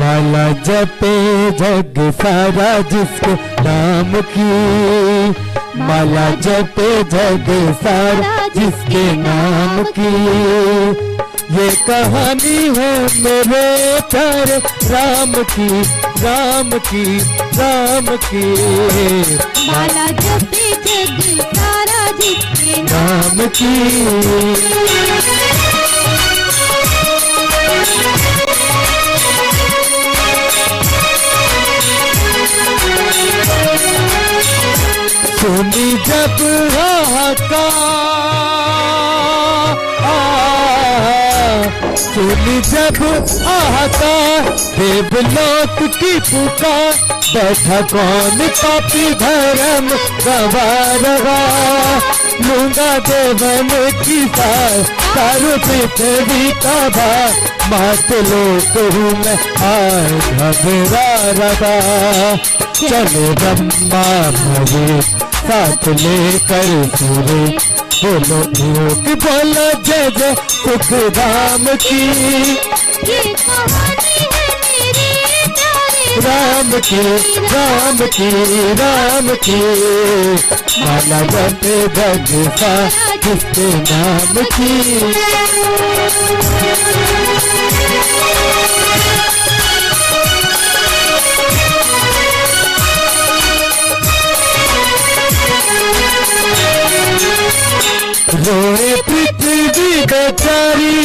माला जपे जग सारा जिसके नाम की, माला जपे जग सारा जिसके नाम की। ये कहानी है मेरे प्यारे राम की, राम की, राम की। माला जपे जग सारा जिसके नाम की। सुनी जब सुनी जब हाहाकार देवलोक की पुकार, बैठा कौन पापी धर्म गवारवा। लूंगा देवन की सारो पृथ्वी का भार, मात लोक हूँ मैं आज घबरा रहा। चले ब्रह्मा महेश साथ लेकर सूरे, बोलो भूख बोलो जय जय सुख धाम की। ये कहानी है मेरे प्यारे राम की, राम की, राम की। माला जपे जग सारा जिसके नाम की। रोए पृथ्वी बेचारी,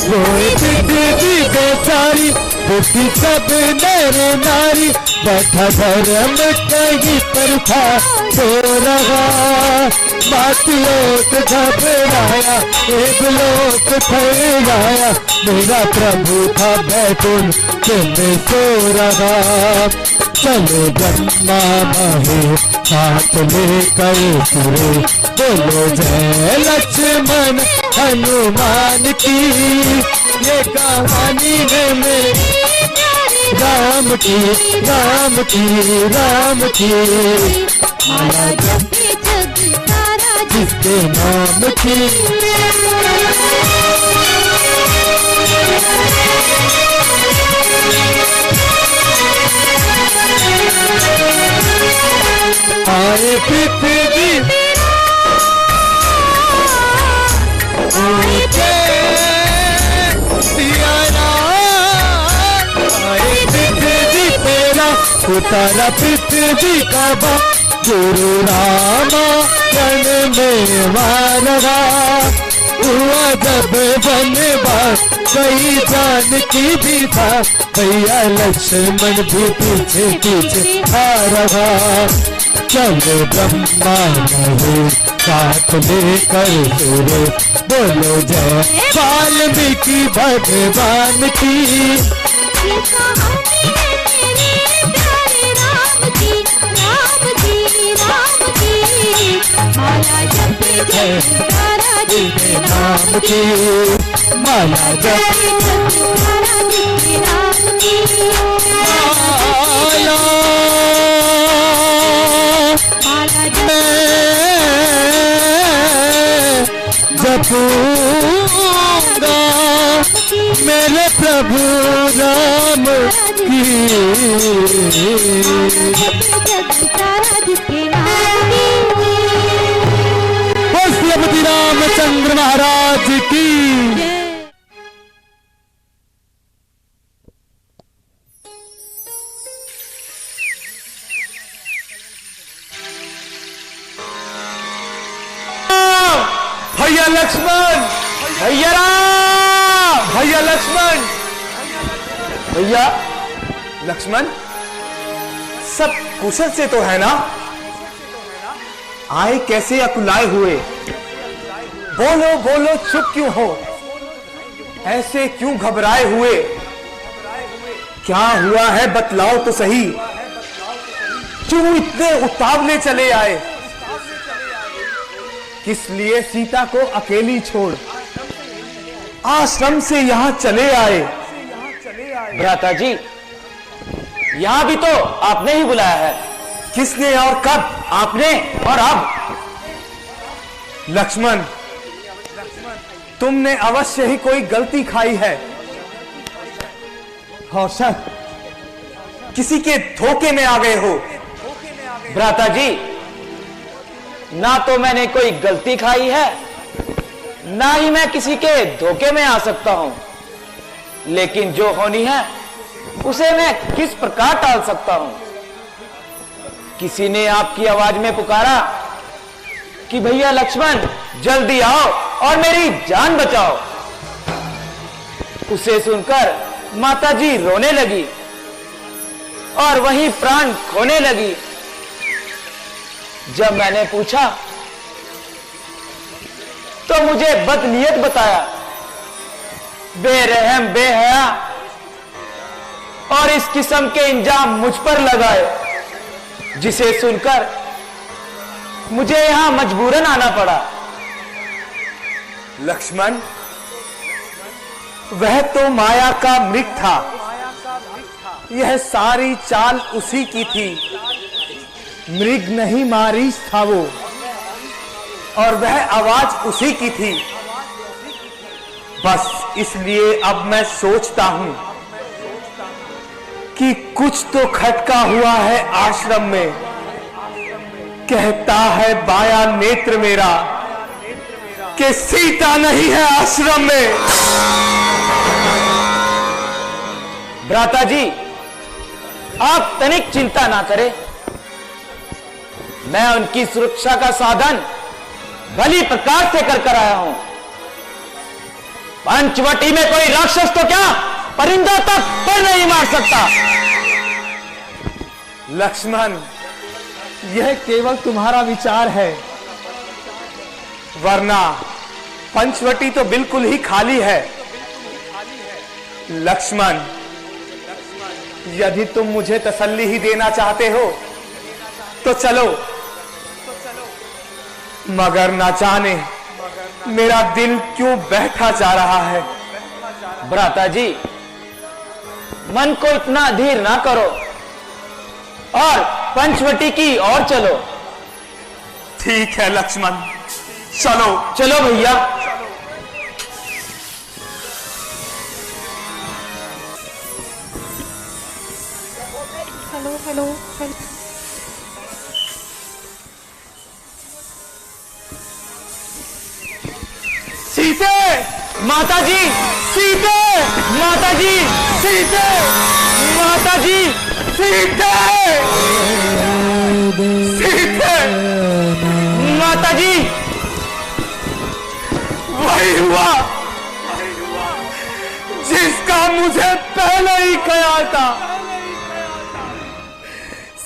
रोए पृथ्वी बेचारी, दुखी सब नर नारी। बैठा धर्म कहीं पर था सो रहा, बात लोक घबराया एक लोक ठहराया। मेरा प्रभु था बैकुंठ में सो रहा। चलो ब्रह्मा महेश साथ लेकर सूरे, बोलो जय लक्ष्मण हनुमान की। ये कहानी है मेरे राम की, राम की, राम की। माला जपे जग सारा जिसके नाम की। आए पृथ्वी आए पृथ्वी तेरा उतारा पृथ्वी का बा, गुरु रामायण में वारवा। हुआ जब वनवास कई जानकी भी था, भैया लक्ष्मण भी पीछे पीछे आ रहा। चलो ब्रह्मा महेश साथ लेकर सूरे, बोलो जय वाल्मीकि भगवान की। ये कहानी है मेरे प्यारे राम की, राम की, राम की। माला जपे जग सारा जिसके नाम की, माला जपे जग सारा जिसके नाम की। माला जपूंगा मेरे प्रभु राम की। श्रीपति रामचंद्र महाराज की। भैया लक्ष्मण, भैया राम, भैया लक्ष्मण, भैया लक्ष्मण, सब कुशल से तो है ना? आए कैसे अकुलाए हुए? बोलो बोलो, चुप क्यों हो? ऐसे क्यों घबराए हुए? क्या हुआ है बतलाओ तो सही। क्यों इतने उतावले चले आए? किस लिए सीता को अकेली छोड़ आश्रम से यहां चले आए? भ्राता जी, यहां भी तो आपने ही बुलाया है। किसने और कब? आपने और अब। लक्ष्मण, तुमने अवश्य ही कोई गलती खाई है। और शायद किसी के धोखे में आ गए हो। भ्राता जी, ना तो मैंने कोई गलती खाई है, ना ही मैं किसी के धोखे में आ सकता हूं, लेकिन जो होनी है उसे मैं किस प्रकार टाल सकता हूं। किसी ने आपकी आवाज में पुकारा कि भैया लक्ष्मण जल्दी आओ और मेरी जान बचाओ। उसे सुनकर माताजी रोने लगी और वहीं प्राण खोने लगी। जब मैंने पूछा तो मुझे बदनीयत बताया, बेरहम बेहया, और इस किस्म के इंजाम मुझ पर लगाए, जिसे सुनकर मुझे यहां मजबूरन आना पड़ा। लक्ष्मण, वह तो माया का मृग था। यह सारी चाल उसी की थी। मृग नहीं मारीच था वो, और वह आवाज उसी की थी। बस इसलिए अब मैं सोचता हूं कि कुछ तो खटका हुआ है आश्रम में। कहता है बाया नेत्र मेरा कि सीता नहीं है आश्रम में। भ्राता जी, आप तनिक चिंता ना करें, मैं उनकी सुरक्षा का साधन भली प्रकार से कर आया हूं। पंचवटी में कोई राक्षस तो क्या, परिंदा तक पर नहीं मार सकता। लक्ष्मण, यह केवल तुम्हारा विचार है, वरना पंचवटी तो बिल्कुल ही खाली है। लक्ष्मण, यदि तुम मुझे तसल्ली ही देना चाहते हो तो चलो, मगर ना जाने मेरा दिल क्यों बैठा जा रहा है। भ्राता जी, मन को इतना धीर ना करो और पंचवटी की ओर चलो। ठीक है लक्ष्मण, चलो। चलो भैया। Hello hello hello. सीते, माताजी, सीते, माताजी, सीते, माताजी, सीते, सीते, माताजी। वही हुआ जिसका मुझे पहले ही ख्याल था।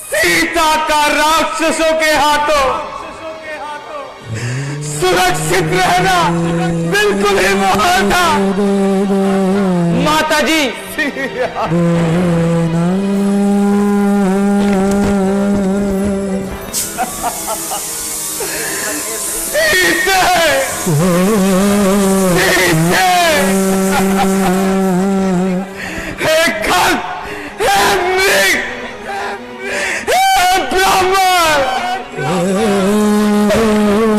सीता का राक्षसों के हाथों सुरक्षित रहना बिल्कुल ही मुहाल था। माताजी, सीते, सीते, हे खल, हे मृग, हे ब्राह्मण,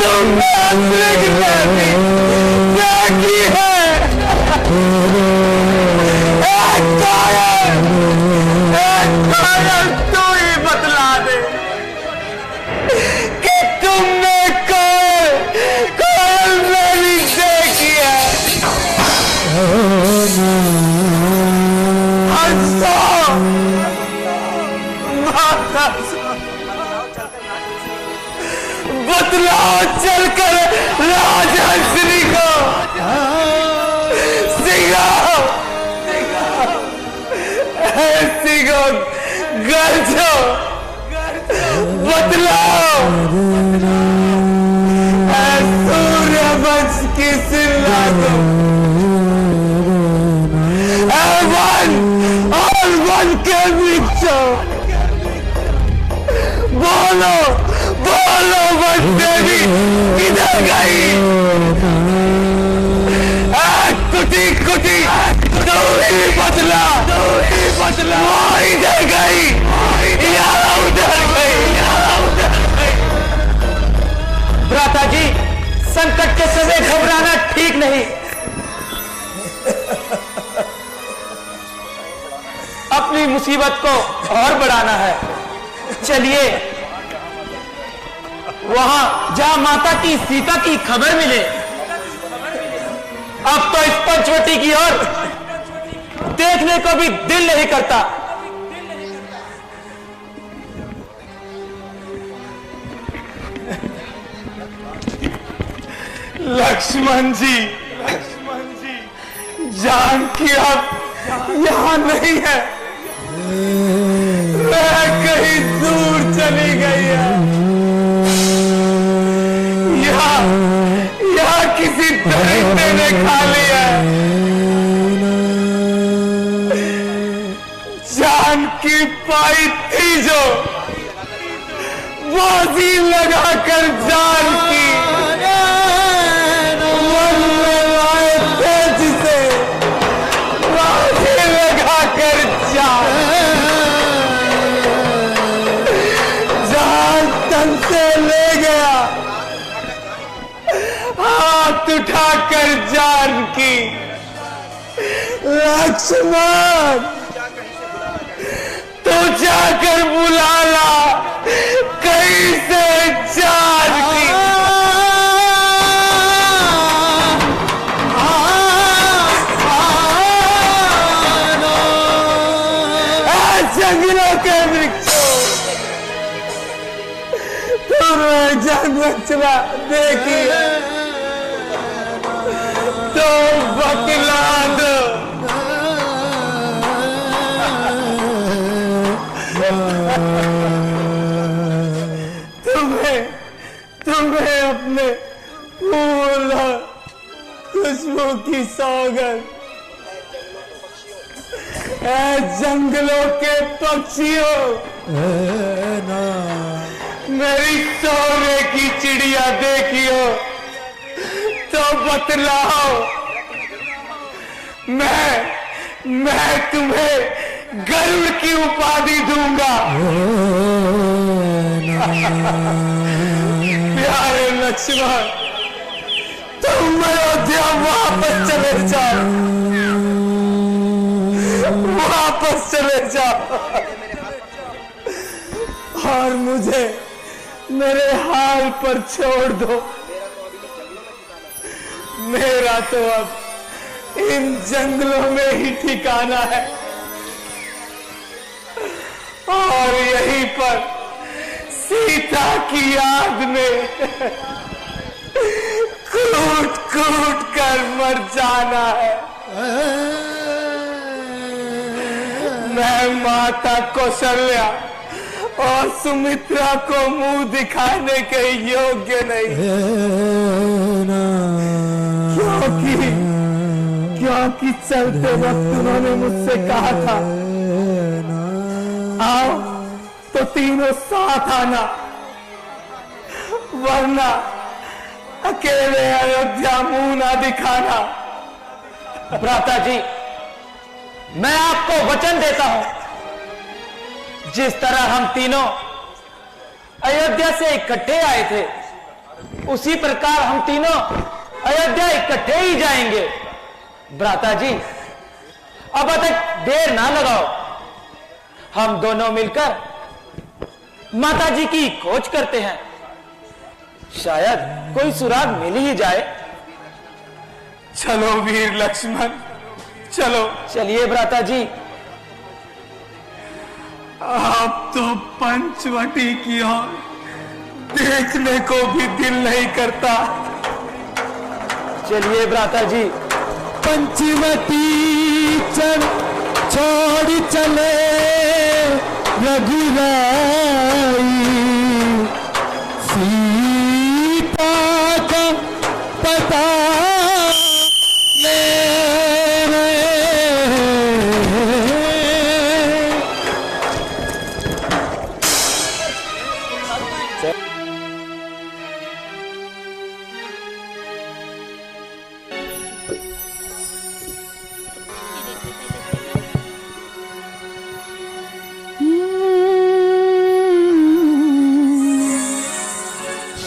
तुमने मृग जैसी देखी है। एक कायल तू ही बतला दे कि तुमने कायल मेरी देखी है। बतलाओ चलकर राजहंसनी को, सिंगाओ, सिंगो गर्जो, बतलाओ सूर्यवंश की सिल्ला को, वन के वृक्षों, बोलो बोलो वन देवी किधर गई। कुटी कुटी तू ही बदला, वो इधर गई या उधर गई। भ्राता जी, संकट के समय घबराना ठीक नहीं। अपनी मुसीबत को और बढ़ाना है। चलिए वहां जहां माता की सीता की खबर मिले। अब तो इस पंचवटी की ओर देखने को भी दिल नहीं करता। लक्ष्मण जी, जानकी अब यहाँ नहीं है, वह कहीं दूर चली गई है। यहाँ किसी दरिंदे ने खा लिया है। जानकी पाई थी जो बाजी लगाकर जान की ले गया, हाथ उठाकर जानकी। लक्ष्मण तो जाकर बुला ला कहीं से जानकी। जंगलों के वृक्षों तुम्हें जन्म चला देखी तो बतला दो। तुम्हें अपने फूल और खुशबू की सौगंध, जंगलों के पक्षियों, मेरी सोने की चिड़िया देखियो तो बतलाओ। मैं तुम्हें गरुड़ की उपाधि दूंगा। प्यारे लक्ष्मण, तुम अयोध्या वापस चले जाओ, वापस चले जाओ और मुझे मेरे हाल पर छोड़ दो। मेरा तो अब इन जंगलों में ही ठिकाना है और यहीं पर सीता की याद में कूट कूट कर मर जाना है। मैं माता कौशल्या और सुमित्रा को मुंह दिखाने के योग्य नहीं, क्योंकि चलते वक्त उन्होंने मुझसे कहा था आओ तो तीनों साथ आना, वरना अकेले अयोध्या मुंह ना दिखाना। भ्राता जी, मैं आपको वचन देता हूं, जिस तरह हम तीनों अयोध्या से इकट्ठे आए थे, उसी प्रकार हम तीनों अयोध्या इकट्ठे ही जाएंगे। भ्राता जी, अब तक देर ना लगाओ, हम दोनों मिलकर माता जी की खोज करते हैं, शायद कोई सुराग मिल ही जाए। चलो वीर लक्ष्मण, चलो। चलिए भ्राता जी। आप तो पंचवटी की ओर देखने को भी दिल नहीं करता। चलिए भ्राता जी। पंचवटी चल छोड़ चले रघुराई, सीता का पता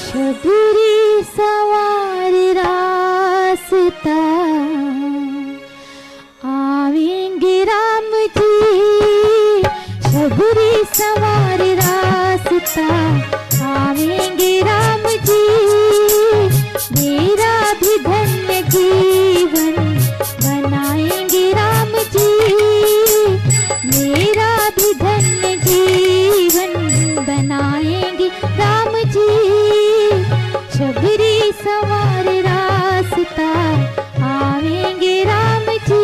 शबरी सवार रात धन्य जीवन बनाएंगे राम जी, मेरा भी धन्य जीवन बनाएंगे राम जी। शबरी सवार रास्ता आएंगे राम जी।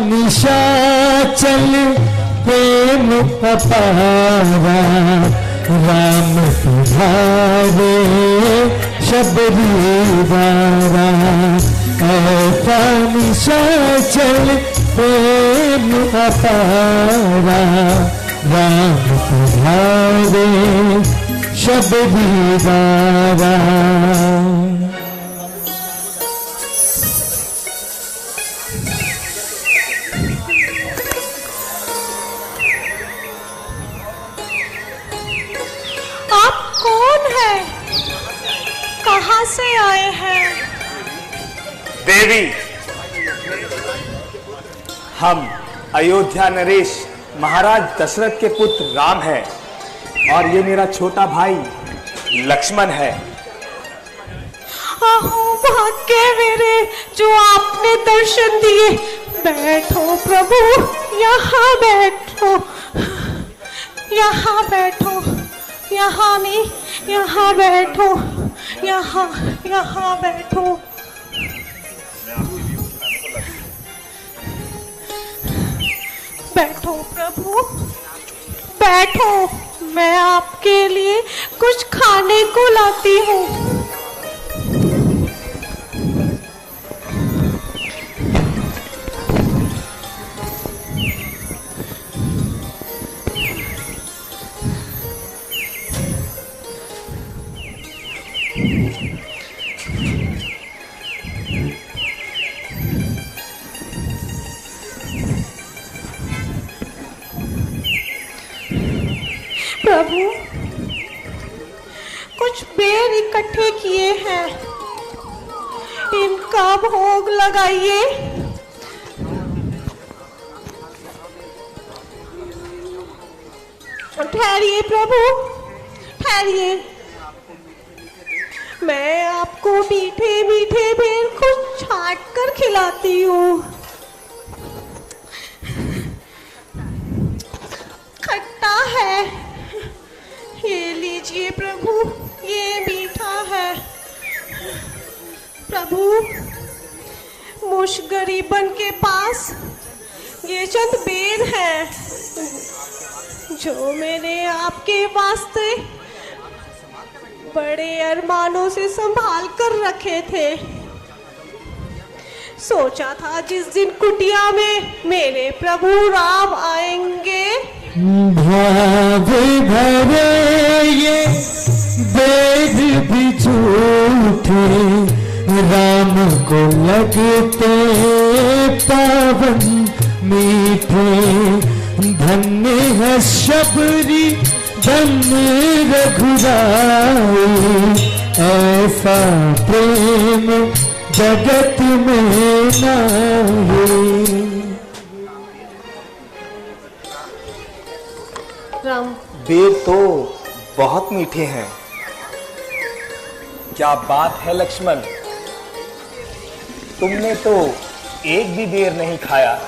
निशाचल प्रेम अपारा राम तुम्हारे शबरी वारा। ऐसा निशाचल प्रेम अपारा राम तुम्हारे शबरी वारा। कहाँ से आए हैं? देवी, हम अयोध्या नरेश महाराज दशरथ के पुत्र राम है और ये मेरा छोटा भाई लक्ष्मण है। भाग्य मेरे जो आपने दर्शन दिए। बैठो प्रभु, यहाँ बैठो, यहाँ बैठो, यहाँ नहीं, यहाँ बैठो, यहाँ यहाँ बैठो। बैठो प्रभु, बैठो, मैं आपके लिए कुछ खाने को लाती हूँ। प्रभु, कुछ बेर इकट्ठे किए हैं, इनका भोग लगाइए। ठहरिए प्रभु, ठहरिए। मैं आपको मीठे मीठे बेर कुछ छाट कर खिलाती हूँ। खट्टा है, ये लीजिए प्रभु, ये मीठा है। प्रभु, मुझ गरीबन के पास ये चंद बेर हैं जो मैंने आपके वास्ते बड़े अरमानों से संभाल कर रखे थे। सोचा था जिस दिन कुटिया में मेरे प्रभु राम आएंगे, भाव भरे ये वेद भी झूठे, राम को लगते पावन मीठे। धन्य है शबरी धन्य रघुराई, ऐसा प्रेम जगत में नाही। राम, बेर तो बहुत मीठे हैं। क्या बात है लक्ष्मण, तुमने तो एक भी बेर नहीं खाया।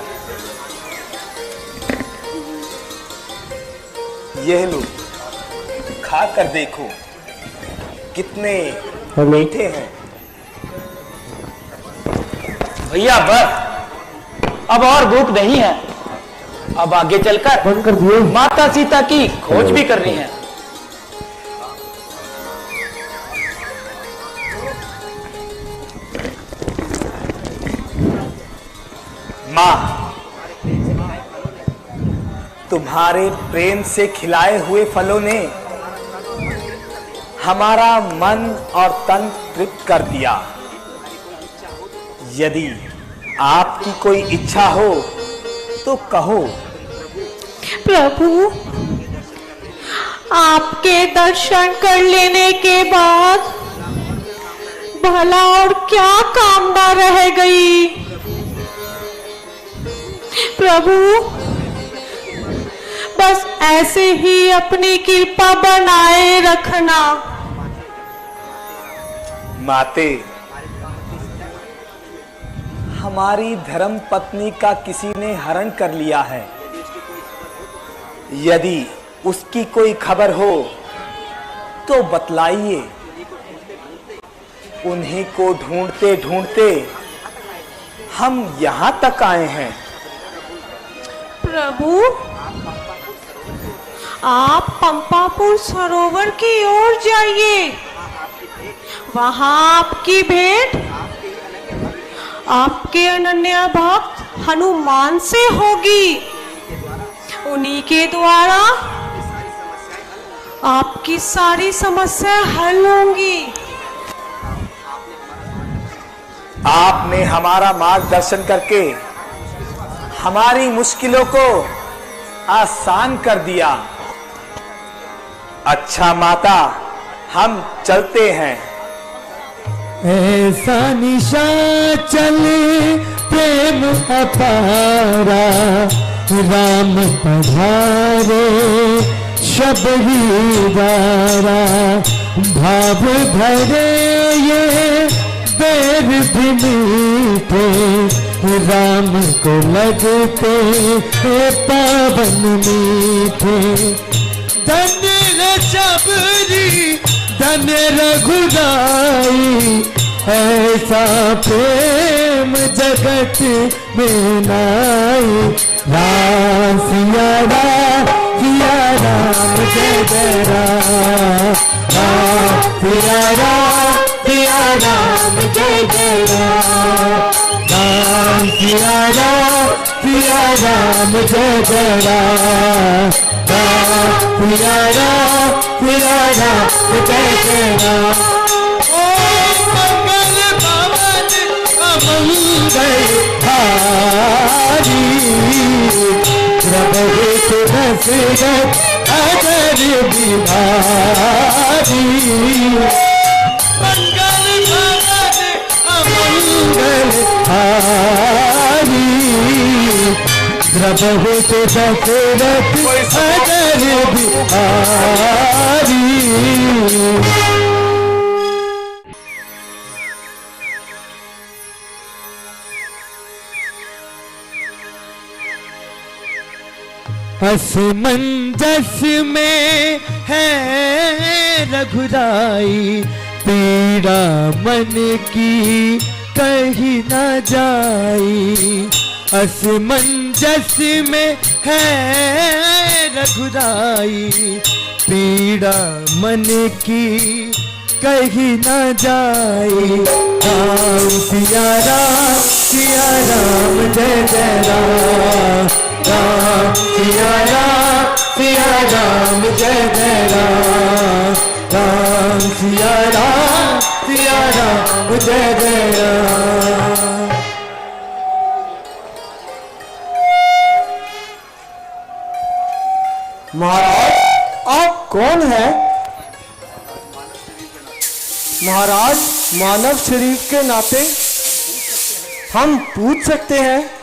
यह लो, खा कर देखो कितने मीठे हैं। भैया बस, अब और भूख नहीं है। अब आगे चलकर बंद कर दिए। माता सीता की खोज भी करनी है। माँ, तुम्हारे प्रेम से खिलाए हुए फलों ने हमारा मन और तन तृप्त कर दिया। यदि आपकी कोई इच्छा हो तो कहो। प्रभु, आपके दर्शन कर लेने के बाद भला और क्या कामना रह गई। प्रभु, बस ऐसे ही अपनी कृपा बनाए रखना। माते, हमारी धर्म पत्नी का किसी ने हरण कर लिया है। यदि उसकी कोई खबर हो तो बतलाइए। उन्हीं को ढूंढते ढूंढते हम यहां तक आए हैं। प्रभु, आप पंपापुर सरोवर की ओर जाइए। वहां आपकी भेंट आपके अनन्य भक्त हनुमान से होगी। उन्हीं के द्वारा आपकी सारी समस्या हल होंगी। आपने हमारा मार्गदर्शन करके हमारी मुश्किलों को आसान कर दिया। अच्छा माता, हम चलते हैं। ऐसा निशाचल प्रेम अपारा, राम पधारे शबरी द्वारा। भाव भरे ये बेर भी मीठे, राम को लगते पावन मीठे। धन्य है शबरी धन्य रघुराई, ऐसा प्रेम जगत में नाई। राम सिया राम सिया राम जय जय राम। राम सिया राम सिया राम जय जय राम। राम सिया राम सिया राम जय जय राम। राम सिया राम सिया राम जय जय राम। ओम मंगल भवन अमंगल हारी, प्रभु सुरसिरत अजर बिहारी मंगल हारी द्रवहुत दशरथ अजर बिहारी। असमंजस में है रघुराई पीड़ा मन की कहीं न जाई। असमंजस में है रघुराई पीड़ा मन की कहीं न जाई। राम सिया राम जय जय राम। राम सिया राम जय जय राम। राम सिया राम जय जय राम। महाराज आप कौन हैं? महाराज मानव शरीर के नाते हम पूछ सकते हैं?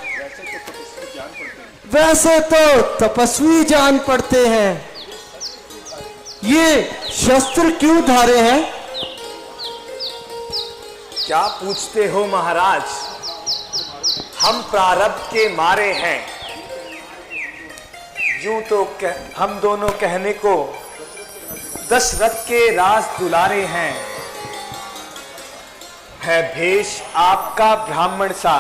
वैसे तो तपस्वी जान पड़ते हैं। ये शस्त्र क्यों धारे हैं? क्या पूछते हो महाराज, हम प्रारब्ध के मारे हैं। यूं तो हम दोनों कहने को दशरथ के राज दुलारे हैं। है भेष आपका ब्राह्मण सा,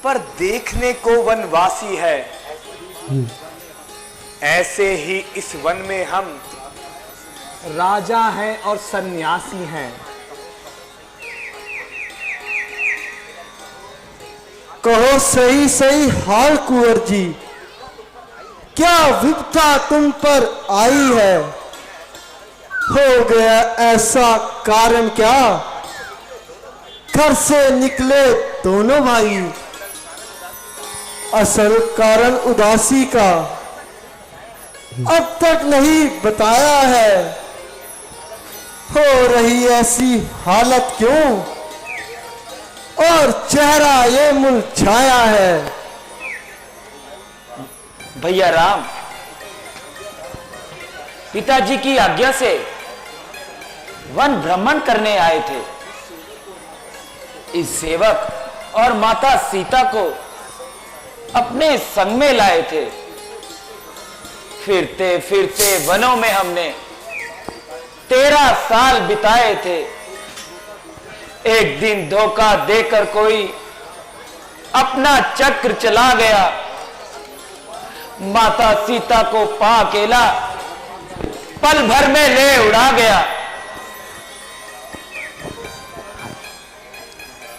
पर देखने को वनवासी है। ऐसे ही इस वन में हम राजा हैं और सन्यासी हैं। कहो सही सही हाल कुंवर जी, क्या विपदा तुम पर आई है? हो गया ऐसा कारण क्या? घर से निकले दोनों भाई, असल कारण उदासी का अब तक नहीं बताया है। हो रही ऐसी हालत क्यों और चेहरा ये मुरझाया है? भैया राम, पिताजी की आज्ञा से वन भ्रमण करने आए थे। इस सेवक और माता सीता को अपने संग में लाए थे। फिरते फिरते वनों में हमने 13 साल बिताए थे। एक दिन धोखा देकर कोई अपना चक्र चला गया। माता सीता को पा अकेला पल भर में ले उड़ा गया।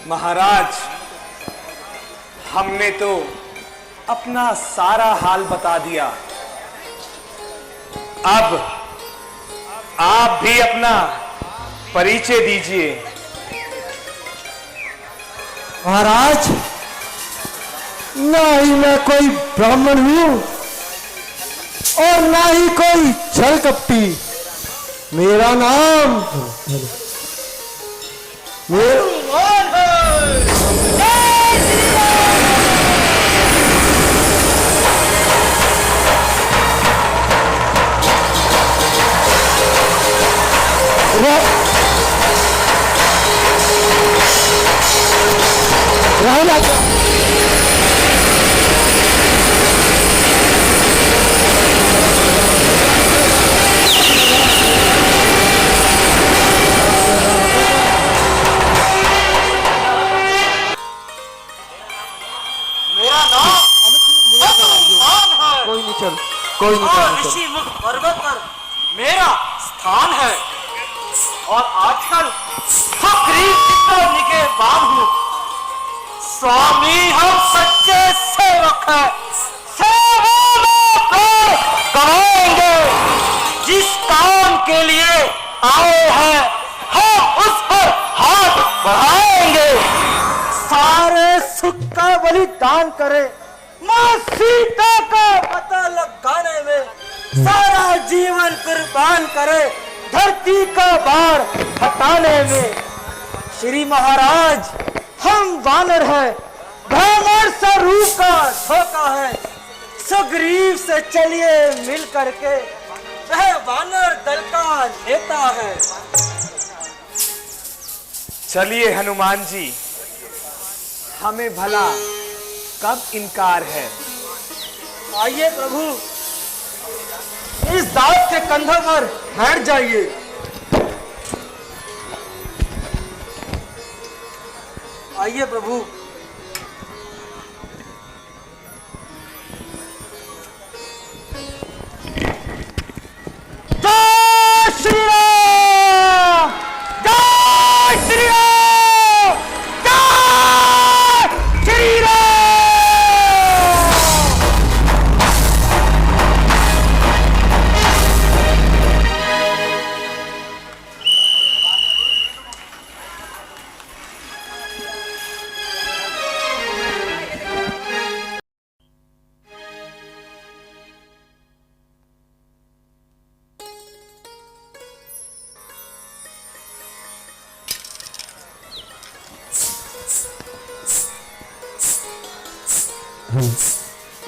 महाराज, हमने तो अपना सारा हाल बता दिया। अब आप भी अपना परिचय दीजिए। महाराज, ना ही मैं कोई ब्राह्मण हूं और ना ही कोई छल कपटी। मेरा नाम कोई नहीं ऋषि मुख पर्वत पर मेरा स्थान है और आजकल सुग्रीव के बाद हूँ। स्वामी हम सच्चे सेवक हैं, कमाएंगे। जिस काम के लिए आए हैं हम उस पर हाथ बढ़ाएंगे। सारे सुख का बलिदान करें, मां सीता का पता लगाने में सारा जीवन कुर्बान करे धरती का भार हटाने में। श्री महाराज, हम वानर हैं, भ्रमण स्वरूप का धोखा है। सुग्रीव से चलिए मिल करके, वह वानर दल का नेता है। चलिए हनुमान जी, हमें भला कब इनकार है। आइए प्रभु, इस दास के कंधों पर बैठ जाइए। आइए प्रभु। जय श्री राम, जय श्री राम, जय श्री राम।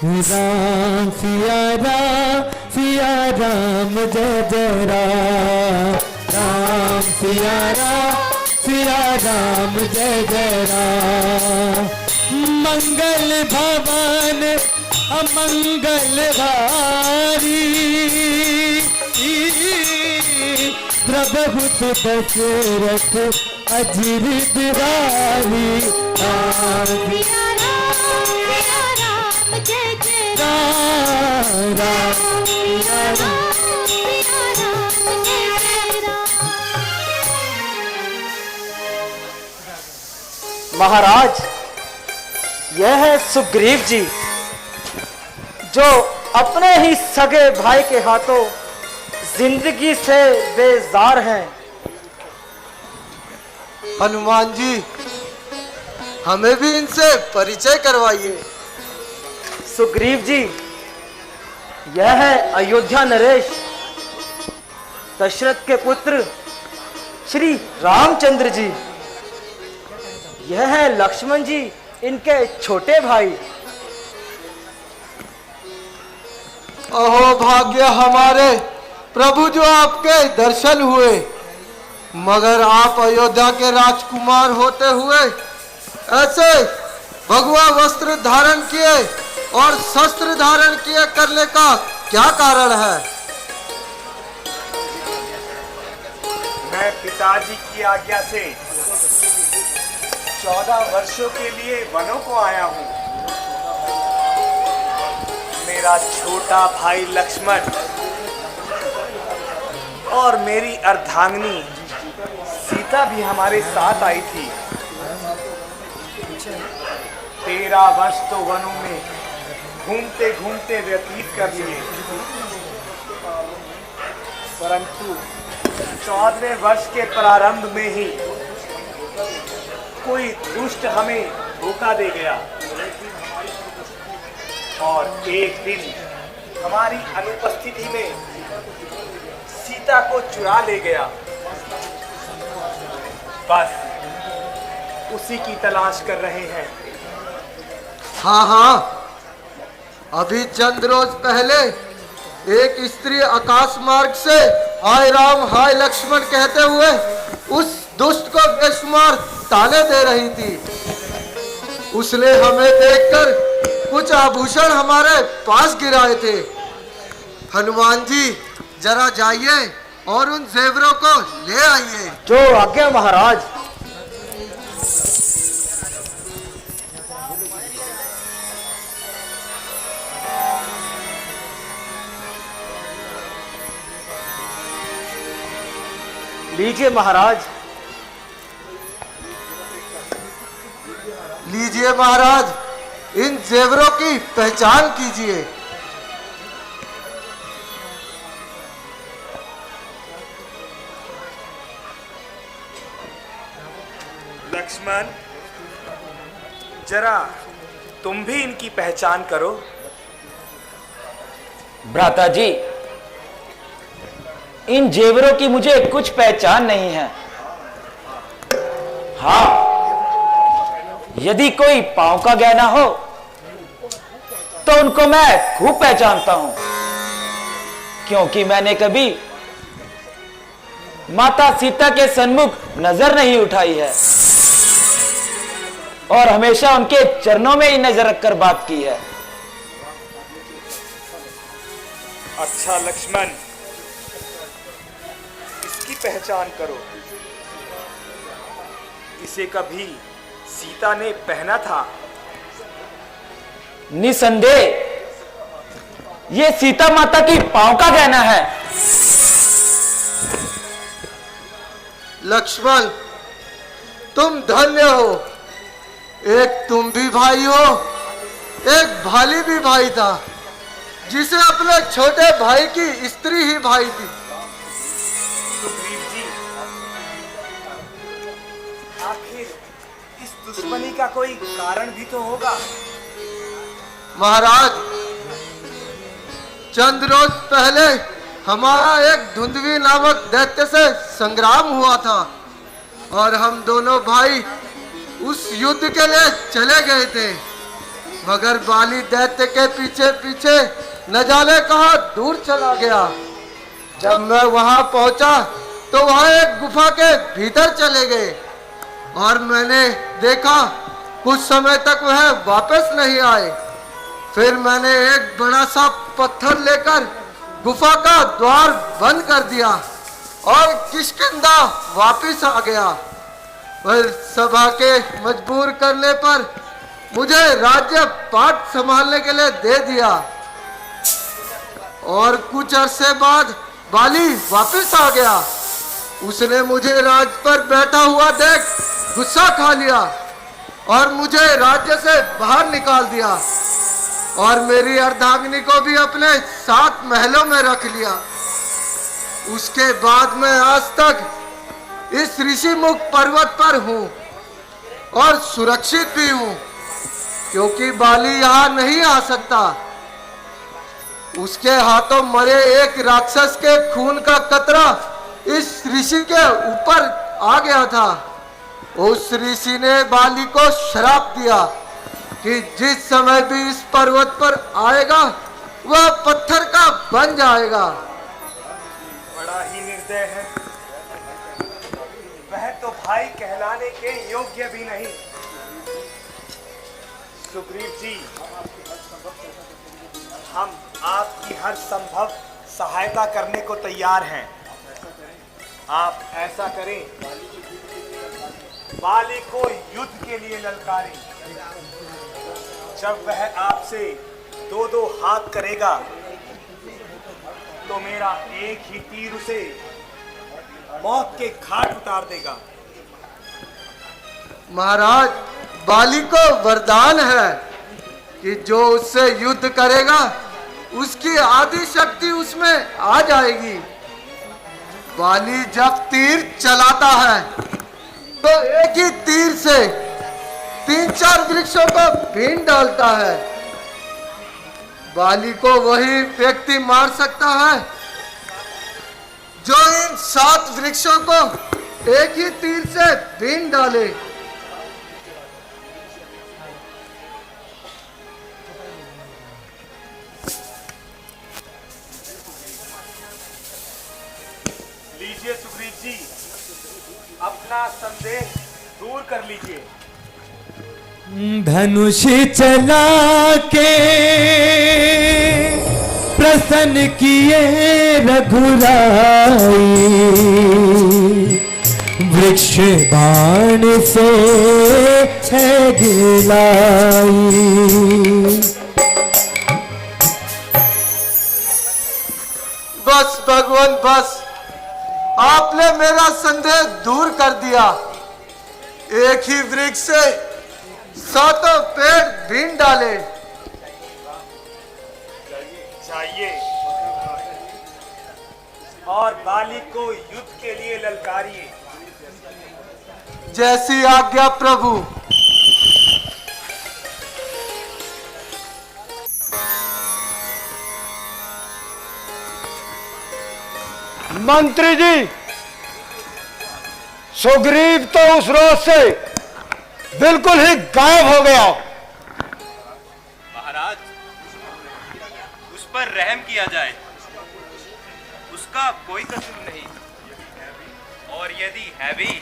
राम सिया राम जय जय राम। राम सिया राम जय जय राम। मंगल भवन अमंगल हारी, प्रभु दशरथ अजिर दुरारी। राम सिया राम जय जय राम राम सिया राम जय जय राम। महाराज, यह है सुग्रीव जी, जो अपने ही सगे भाई के हाथों जिंदगी से बेजार हैं। हनुमान जी, हमें भी इनसे परिचय करवाइए। सुग्रीव जी, यह है अयोध्या नरेश, दशरथ के पुत्र श्री रामचंद्र जी। यह है लक्ष्मण जी, इनके छोटे भाई। अहो भाग्य हमारे प्रभु, जो आपके दर्शन हुए, मगर आप अयोध्या के राजकुमार होते हुए ऐसे भगवा वस्त्र धारण किए और शस्त्र धारण किए करने का क्या कारण है? मैं पिताजी की आज्ञा से 14 वर्षों के लिए वनों को आया हूँ। मेरा छोटा भाई लक्ष्मण और मेरी अर्धांगिनी सीता भी हमारे साथ आई थी। 13 वर्ष तो वनों में घूमते घूमते व्यतीत कर लिए, परंतु 14वें वर्ष के प्रारंभ में ही कोई दुष्ट हमें धोखा दे गया और एक दिन हमारी अनुपस्थिति में सीता को चुरा ले गया। बस उसी की तलाश कर रहे हैं। हाँ हाँ, अभी चंद रोज पहले एक स्त्री आकाश मार्ग से हाय राम हाय लक्ष्मण कहते हुए उस दुष्ट को बेशुमार ताने दे रही थी। उसने हमें देखकर कुछ आभूषण हमारे पास गिराए थे। हनुमान जी, जरा जाइए और उन जेवरों को ले आइए। जो आज्ञा महाराज। लीजिए महाराज। लीजिए महाराज, इन जेवरों की पहचान कीजिए। लक्ष्मण, जरा तुम भी इनकी पहचान करो। भ्राता जी, इन जेवरों की मुझे कुछ पहचान नहीं है। हाँ, यदि कोई पांव का गहना हो तो उनको मैं खूब पहचानता हूं, क्योंकि मैंने कभी माता सीता के सन्मुख नजर नहीं उठाई है और हमेशा उनके चरणों में ही नजर रखकर बात की है। अच्छा लक्ष्मण, इसकी पहचान करो। इसे कभी सीता ने पहना था? निसंदेह ये सीता माता की पांव का गहना है। लक्ष्मण, तुम धन्य हो। एक तुम भी भाई हो, एक भाली भी भाई था, जिसे अपने छोटे भाई की स्त्री ही भाई थी। सुग्रीव जी, आखिर इस दुश्मनी का कोई कारण भी तो होगा। महाराज, चंद रोज पहले हमारा एक धुंधवी नामक दैत्य से संग्राम हुआ था और हम दोनों भाई उस युद्ध के लिए चले गए थे, मगर बाली दैत्य के पीछे पीछे न जाने कहां दूर चला गया। जब मैं वहां पहुंचा तो वहां एक गुफा के भीतर चले गए और मैंने देखा कुछ समय तक वह वापस नहीं आए। फिर मैंने एक बड़ा सा पत्थर लेकर गुफा का द्वार बंद कर दिया और किष्किंधा वापस आ गया। पर सभा के मजबूर करने पर मुझे राज्य पाठ संभालने के लिए दे दिया और कुछ अरसे बाद बाली वापस आ गया। उसने मुझे राज पर बैठा हुआ देख गुस्सा खा लिया और मुझे राज्य से बाहर निकाल दिया और मेरी अर्धांगिनी को भी अपने 7 महलों में रख लिया। उसके बाद मैं आज तक इस ऋषिमुख पर्वत पर हूँ और सुरक्षित भी हूँ, क्योंकि बाली यहाँ नहीं आ सकता। उसके हाथों मरे एक राक्षस के खून का कतरा इस ऋषि के ऊपर आ गया था। उस ऋषि ने बाली को श्राप दिया कि जिस समय भी इस पर्वत पर आएगा वह पत्थर का बन जाएगा। बड़ा ही निर्दय है वह, तो भाई कहलाने के योग्य भी नहीं। सुग्रीव जी, हम आपकी हर संभव सहायता करने को तैयार हैं। आप ऐसा करें, बाली को युद्ध के लिए ललकारें। जब वह आपसे 2-2 हाथ करेगा तो मेरा एक ही तीर उसे मौत के घाट उतार देगा। महाराज, बाली को वरदान है कि जो उससे युद्ध करेगा उसकी आदि शक्ति उसमें आ जाएगी। बाली जब तीर चलाता है तो एक ही तीर से 3-4 वृक्षों को भीन डालता है। बाली को वही व्यक्ति मार सकता है जो इन 7 वृक्षों को एक ही तीर से भीन डाले। लीजिए सुग्रीव जी, अपना संदेह दूर कर लीजिए। धनुष चला के प्रसन्न किए रघुराई, वृक्ष बाण से है गिलाई। बस भगवान बस, आपने मेरा संदेह दूर कर दिया। एक ही वृक्ष से 7 पेड़ भीन डाले। चाहिए और बाली को युद्ध के लिए ललकारिए। जैसी आज्ञा प्रभु। मंत्री जी, सुग्रीव तो उस रोज से बिल्कुल ही गायब हो गया। महाराज, उस पर रहम किया जाए, उसका कोई कसूर नहीं, और यदि है भी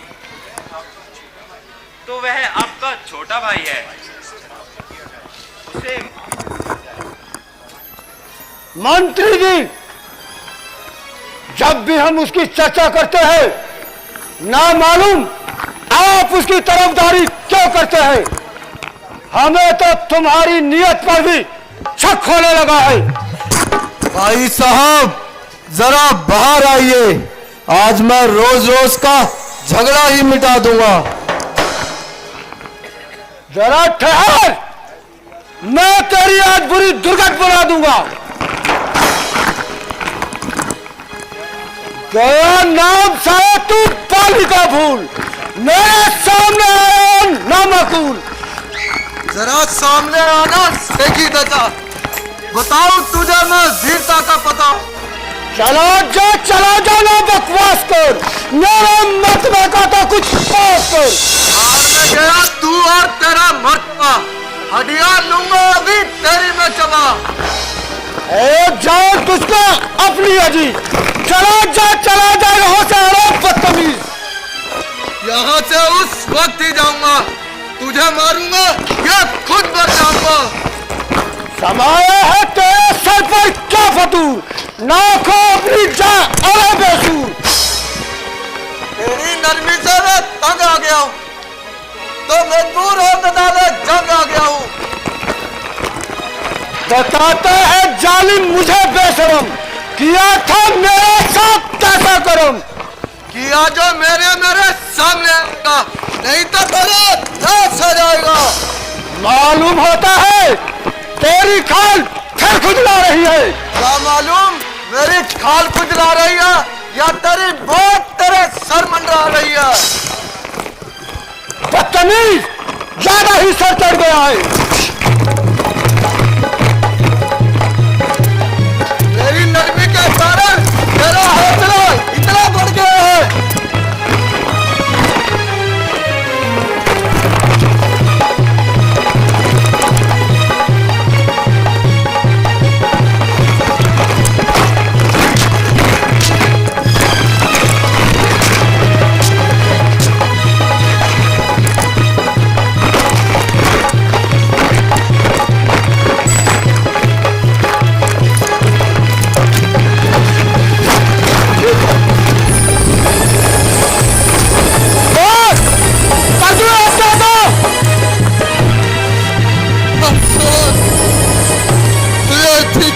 तो वह आपका छोटा भाई है। उसे मंत्री जी, जब भी हम उसकी चर्चा करते हैं, ना मालूम आप उसकी तरफदारी क्यों करते हैं। हमें तो तुम्हारी नियत पर भी शक होने लगा है। भाई साहब, जरा बाहर आइए, आज मैं रोज रोज का झगड़ा ही मिटा दूंगा। जरा ठहर, मैं तेरी आज बुरी दुर्गत बना दूंगा। गया नाम सारा तू पाली का भूल, मेरे सामने आया नामकूल। जरा सामने आना सेठी दचा, बताओ तुझे मैं वीरता का पता। चला जा ना बकवास कर, मेरे मतबे का तो कुछ पास कर। हार में गया तू और तेरा मर्तबा, हड्डियां लूंगा अभी तेरी में चबा। एक जान तुझको अपनी अजी, चला जा यहाँ से, अरे बदतमीज। यहाँ से उस वक्त ही जाऊंगा, तुझे मारूंगा या खुद मर जाऊंगा। समाया है तेरे सर पर क्या फतूर, ना खो अपनी जा, अरे बेसूर। तेरी नरमी से मैं तंग आ गया हूँ, तो मजबूर हो बता दे जंग आ गया हूँ। बताता है जालिम मुझे बेशरम, किया था मेरे साथ कैसा करम। किया जो मेरे सामने आएगा, नहीं तो तेरा नाश हो जाएगा। मालूम होता है तेरी खाल फिर खुजला रही है। क्या मालूम मेरी खाल खुजला रही है या तेरी बात तेरे सर मंडरा रही है। बदतमीज, ज्यादा ही सर चढ़ गया है। मेरी नरमी के कारण तेरा हौसला इतना बढ़ गया है।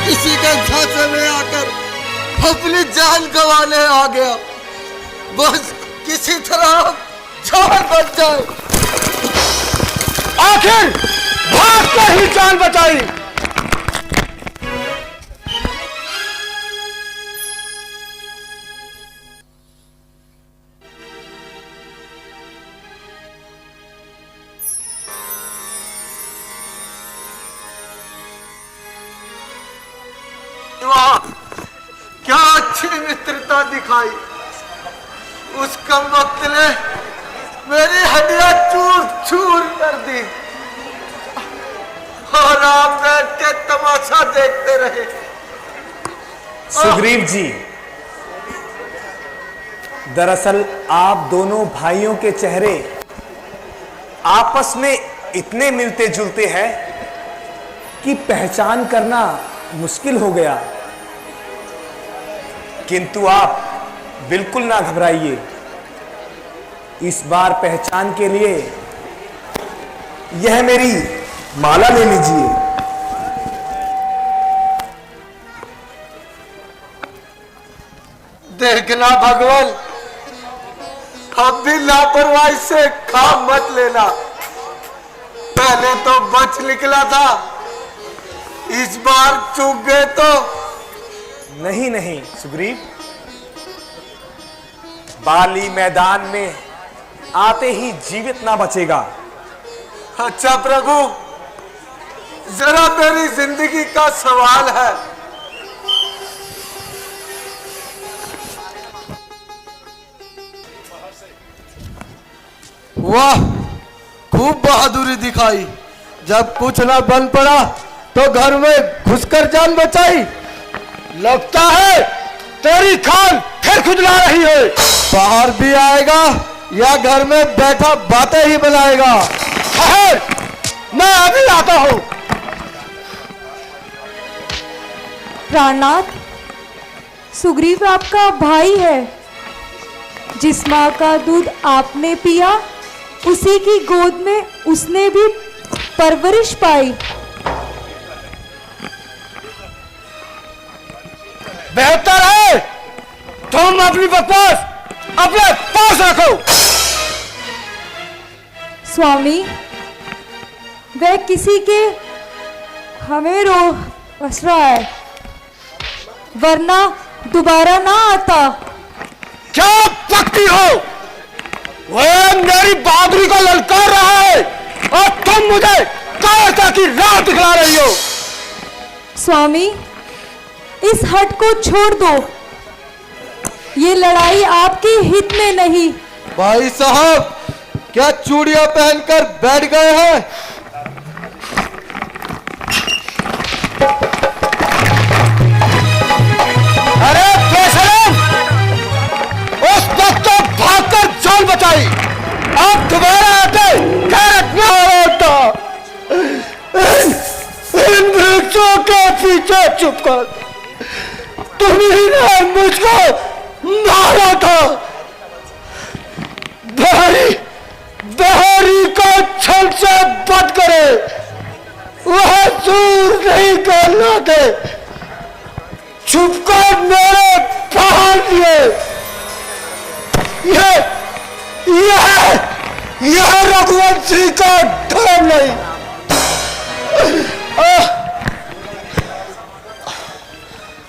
किसी के झांसे में आकर अपनी जान गंवाने आ गया, बस किसी तरह जान बच जाए। आखिर भाग कर ही जान बचाई। क्या अच्छी मित्रता दिखाई, उस कम वक्त ने मेरी हड्डियां चूर चूर कर दी और आप बैठ के तमाशा देखते रहे। सुग्रीव जी, दरअसल आप दोनों भाइयों के चेहरे आपस में इतने मिलते जुलते हैं कि पहचान करना मुश्किल हो गया। किंतु आप बिल्कुल ना घबराइए, इस बार पहचान के लिए यह मेरी माला ले लीजिए। देखना भगवान, अब भी लापरवाही से काम मत लेना। पहले तो बच निकला था, इस बार चूक गए तो। नहीं नहीं सुग्रीव, बाली मैदान में आते ही जीवित ना बचेगा। अच्छा प्रभु, जरा मेरी जिंदगी का सवाल है। वाह, खूब बहादुरी दिखाई। जब कुछ ना बन पड़ा तो घर में घुसकर जान बचाई। लगता है तेरी खान फिर खुजला रही है। बाहर भी आएगा या घर में बैठा बातें ही बनाएगा? ठहर, मैं अभी आता हूं। प्राणनाथ, सुग्रीव आपका भाई है। जिस माँ का दूध आपने पिया, उसी की गोद में उसने भी परवरिश पाई। बेहतर है तुम अपनी बकवास अपने पास रखो। स्वामी, वह किसी के हमें रोस रहा है, वरना दोबारा ना आता। क्या पकती हो? वह मेरी बहादुरी को ललकार रहा है और तुम मुझे कायरता की राह दिखला रही हो। स्वामी, इस हट को छोड़ दो। ये लड़ाई आपके हित में नहीं। भाई साहब, क्या चूड़ियां पहनकर बैठ गए हैं? अरे बेशरम, उस वक्त तो भागकर जान बचाई, अब दोबारा आते गैरत में होता। इन वृक्षों के पीछे छुपकर तुम्ही ने मुझको मारा था। बहरी को छल से बच करे, वह दूर नहीं करना थे। छुपकर मेरे प्राण लिए। यह रघुवंशी का धर्म नहीं।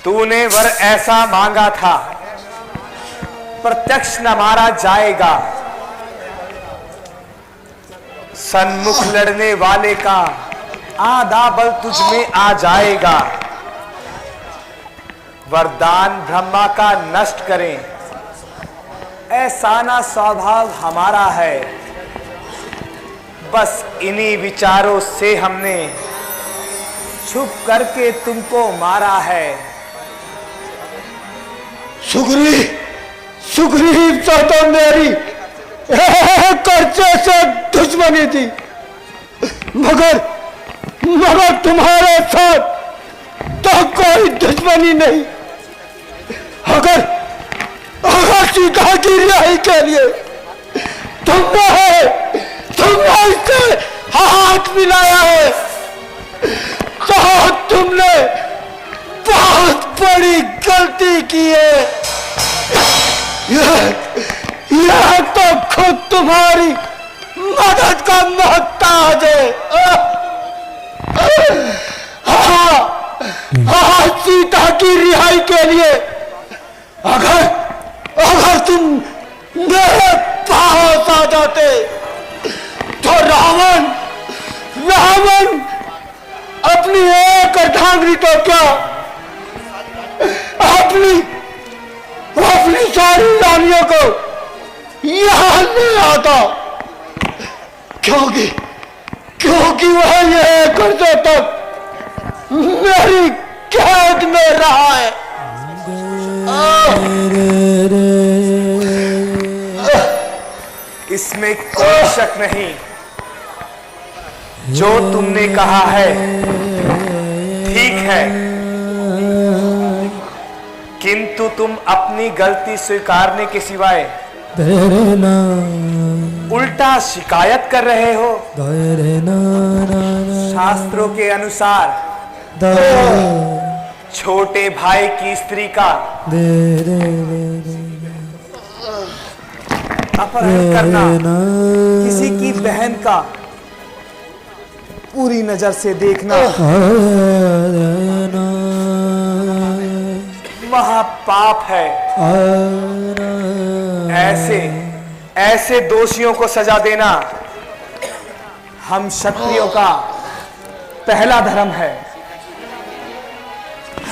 तूने वर ऐसा मांगा था, प्रत्यक्ष न मारा जाएगा। सन्मुख लड़ने वाले का आधा बल तुझ में आ जाएगा। वरदान ब्रह्मा का नष्ट करें, ऐसा ना स्वभाव हमारा है। बस इन्हीं विचारों से हमने छुप करके तुमको मारा है। सुग्रीव तो मेरी कर्जे से दुश्मनी थी, मगर तुम्हारे साथ तो कोई दुश्मनी नहीं। अगर सीता की रिहाई के लिए तुमने इससे हाथ मिलाया है, तो तुमने बहुत बड़ी गलती की है। यह तो खुद तुम्हारी मदद का मोहताज है। हाँ, सीता की रिहाई के लिए अगर तुम मेरे पास आ जाते तो रावण अपनी एक अर्धांगिनी तो क्या, अपनी सारी रानियों को यहां ले आता, क्योंकि वह यह करते तक मेरी कैद में रहा है। इसमें कोई शक नहीं, जो तुमने कहा है ठीक है, किंतु तुम अपनी गलती स्वीकारने के सिवाय उल्टा शिकायत कर रहे हो। शास्त्रों के अनुसार छोटे भाई की स्त्री का अपहरण करना, किसी की बहन का पूरी नजर से देखना महापाप है। ऐसे दोषियों को सजा देना हम क्षत्रियों का पहला धर्म है।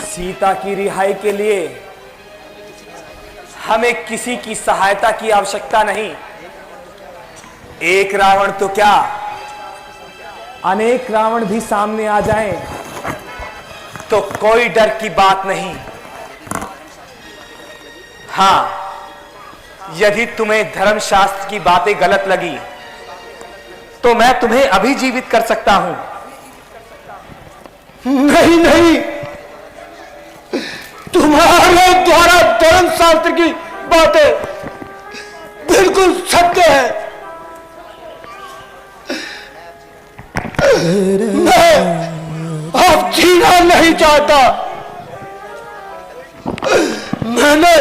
सीता की रिहाई के लिए हमें किसी की सहायता की आवश्यकता नहीं। एक रावण तो क्या, अनेक रावण भी सामने आ जाएं तो कोई डर की बात नहीं। हां, यदि तुम्हें धर्मशास्त्र की बातें गलत लगी तो मैं तुम्हें अभी जीवित कर सकता हूं। नहीं नहीं, तुम्हारे द्वारा धर्मशास्त्र की बातें बिल्कुल सत्य है। मैं अब जीना नहीं चाहता। मैंने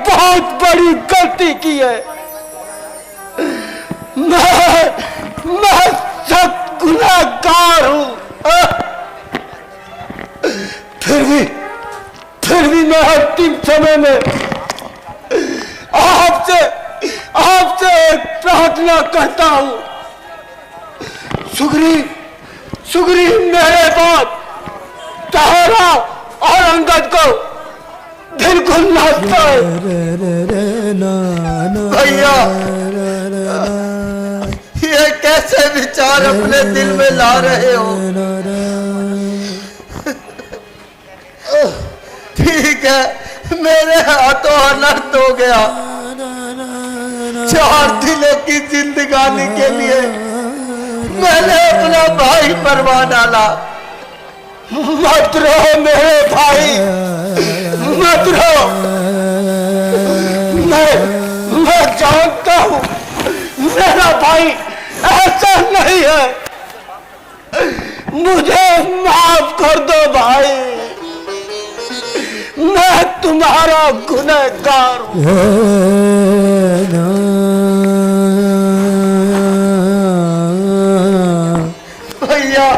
बहुत बड़ी गलती की है। मैं सख्त गुनहगार हूं। फिर भी मैं अंतिम समय में आपसे एक प्रार्थना करता हूं। सुग्रीव मेरे बाद तारा और अंगद को बिल्कुल ना पाए। भैया, ये कैसे विचार अपने दिल में ला रहे हो? ठीक है, मेरे हाथों अनर्थ हो गया। 4 दिनों की जिंदगानी के लिए मैंने अपना भाई परवा डाला। मत रहो मेरे भाई, मत रहो। मैं जानता हूं मेरा भाई ऐसा नहीं है। मुझे माफ कर दो भाई, मैं तुम्हारा गुनहगार हूं। भैया,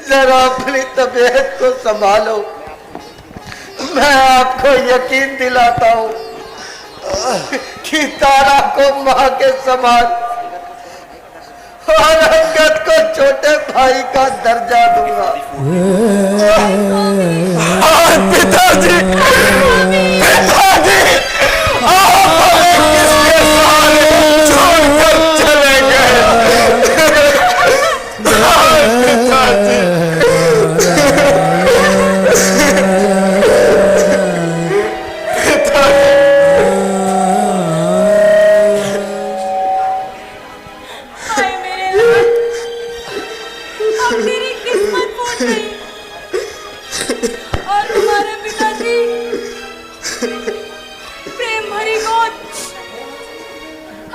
जरा अपनी तबीयत को संभालो। मैं आपको यकीन दिलाता हूं कि तारा को मां के समान और अंगद को छोटे भाई का दर्जा दूंगा। पिताजी, आप हमें किसके सहारे छोड़कर चले गए? पिताजी,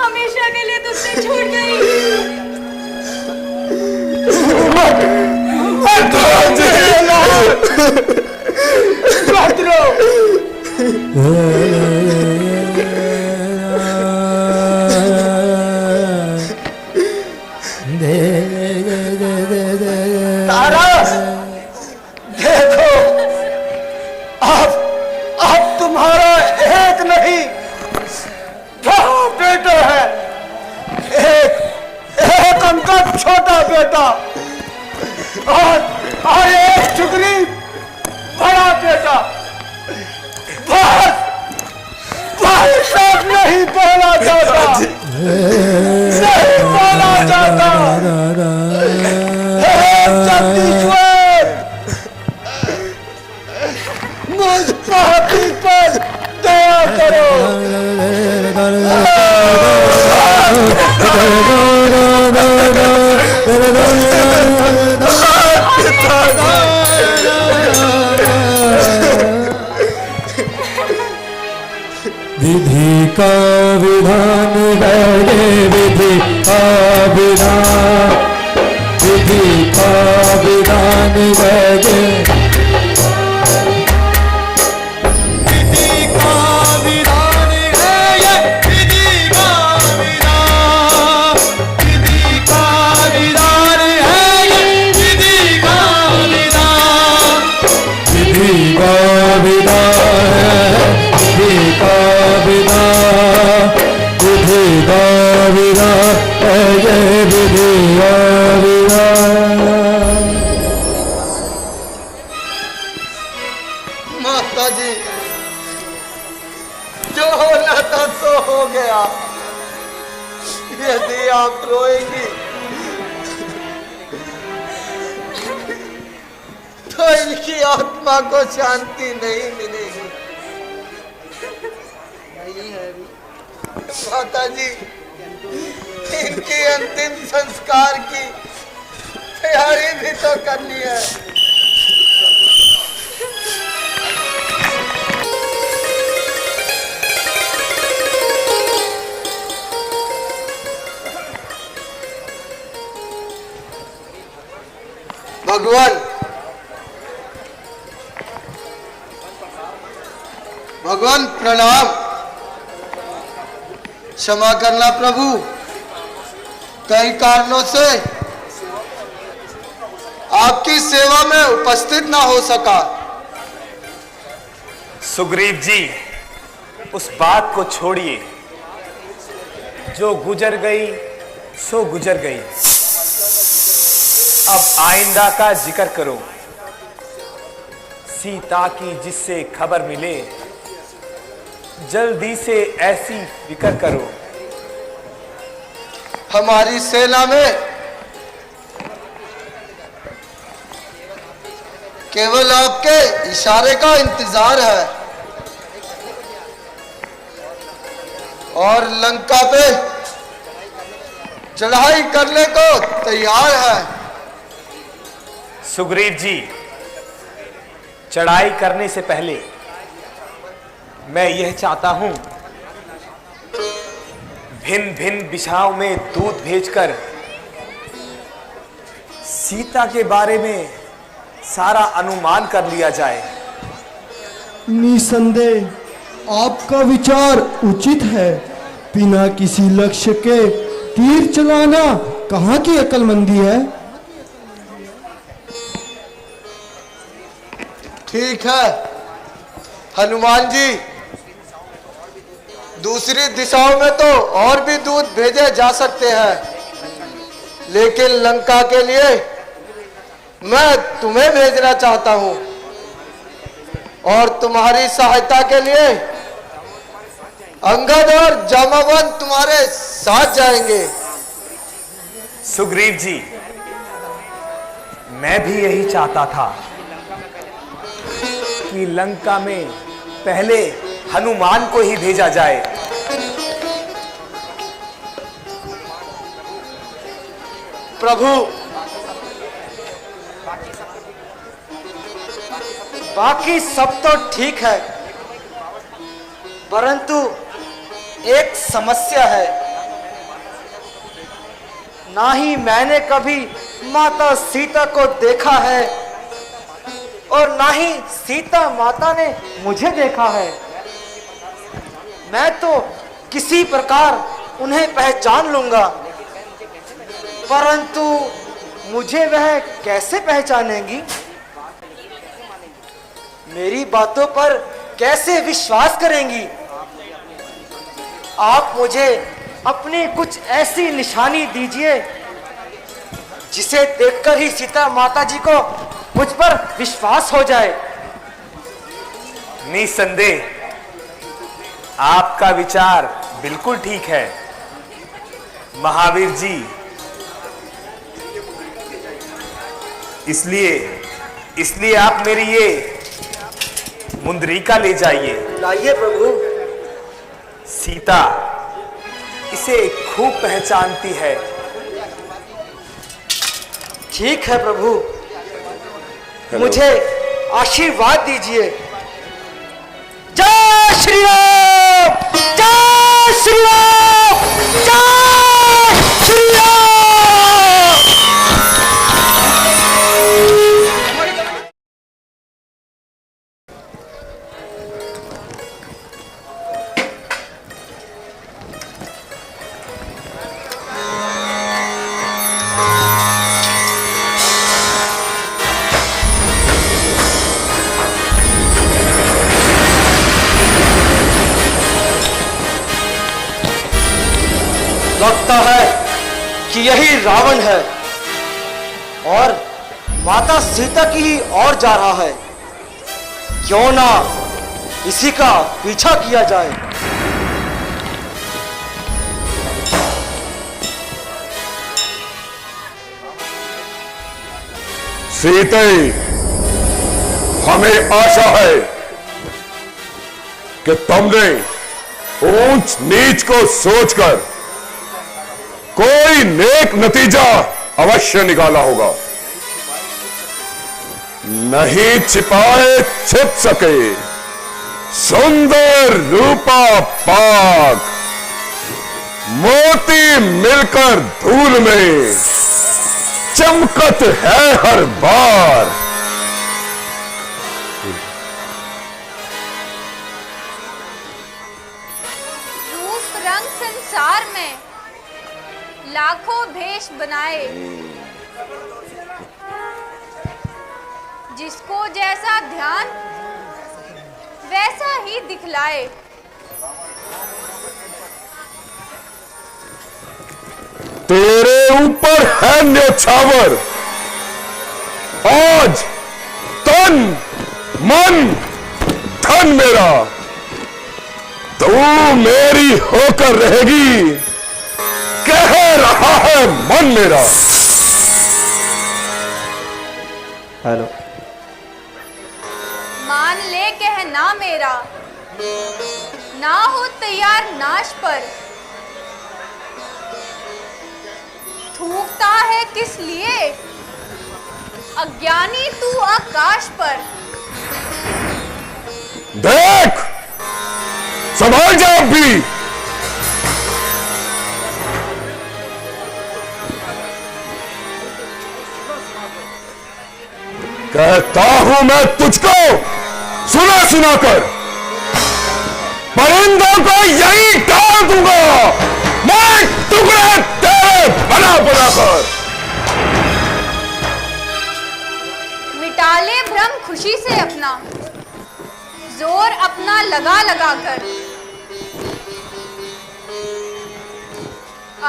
हमेशा के लिए तुझसे छूट गई। तारा, देखो, अब तुम्हारा एक नहीं 2 बेटे हैं। एक अंगद छोटा बेटा और एक सुग्रीव बड़ा बेटा। बस भाई साहब नहीं बोला जाता, नहीं बोला जाता। जगदीश्वर, मुझ पापी पर दया करो। विधि का विधान गए, विधि का विधान, विधि का विधान गए। जो होना था सो हो गया। यदि आप रोएंगी तो इनकी आत्मा को शांति नहीं मिलेगी। नहीं है माता जी, इनके अंतिम संस्कार की तैयारी भी तो करनी है। भगवान प्रणाम। क्षमा करना प्रभु, कई कारणों से आपकी सेवा में उपस्थित ना हो सका। सुग्रीव जी, उस बात को छोड़िए, जो गुजर गई सो गुजर गई। अब आइंदा का जिक्र करो। सीता की जिससे खबर मिले, जल्दी से ऐसी फिक्र करो। हमारी सेना में केवल आपके इशारे का इंतजार है और लंका पे चढ़ाई करने को तैयार है। सुग्रीव जी, चढ़ाई करने से पहले मैं यह चाहता हूं, भिन्न भिन्न दिशाओं में दूत भेजकर सीता के बारे में सारा अनुमान कर लिया जाए। निसंदेह आपका विचार उचित है। बिना किसी लक्ष्य के तीर चलाना कहाँ की अक्लमंदी है। ठीक है हनुमान जी, दूसरी दिशाओं में तो और भी दूत भेजे जा सकते हैं, लेकिन लंका के लिए मैं तुम्हें भेजना चाहता हूं और तुम्हारी सहायता के लिए अंगद और जामावन तुम्हारे साथ जाएंगे। सुग्रीव जी, मैं भी यही चाहता था कि लंका में पहले हनुमान को ही भेजा जाए। प्रभु, बाकी सब तो ठीक है, परंतु एक समस्या है। ना ही मैंने कभी माता सीता को देखा है और ना ही सीता माता ने मुझे देखा है। मैं तो किसी प्रकार उन्हें पहचान लूंगा, परंतु मुझे वह कैसे पहचानेंगी? मेरी बातों पर कैसे विश्वास करेंगी? आप मुझे अपनी कुछ ऐसी निशानी दीजिए जिसे देखकर ही सीता माता जी को मुझ पर विश्वास हो जाए। निसंदेह आपका विचार बिल्कुल ठीक है महावीर जी। इसलिए आप मेरी ये मुंदरिका ले जाइए। लाइए प्रभु। सीता इसे खूब पहचानती है। ठीक है प्रभु, मुझे आशीर्वाद दीजिए। जय श्री राम, जय श्री राम, जय श्री राम। लगता है कि यही रावण है और माता सीता की ही ओर जा रहा है। क्यों ना इसी का पीछा किया जाए। सीते, हमें आशा है कि तुमने ऊंच नीच को सोचकर कोई नेक नतीजा अवश्य निकाला होगा। नहीं छिपाए छिप सके सुंदर रूपा पाक, मोती मिलकर धूल में चमकत है हर बार। रूप रंग संसार में लाखों भेष बनाए, जिसको जैसा ध्यान वैसा ही दिखलाए। तेरे ऊपर है न्योछावर, आज तन मन धन मेरा, तू मेरी होकर रहेगी, कह रहा है मन मेरा। हेलो, मान ले कहना मेरा, ना हो तैयार नाश पर, थूकता है किस लिए अज्ञानी तू आकाश पर। देख, संभाल जा अब भी। कहता हूं मैं तुझको सुना सुना कर, परिंदों को यही डाल दूंगा मैं, टुकड़े तेरे बना बना कर। मिटा ले भ्रम खुशी से अपना, जोर अपना लगा लगा कर।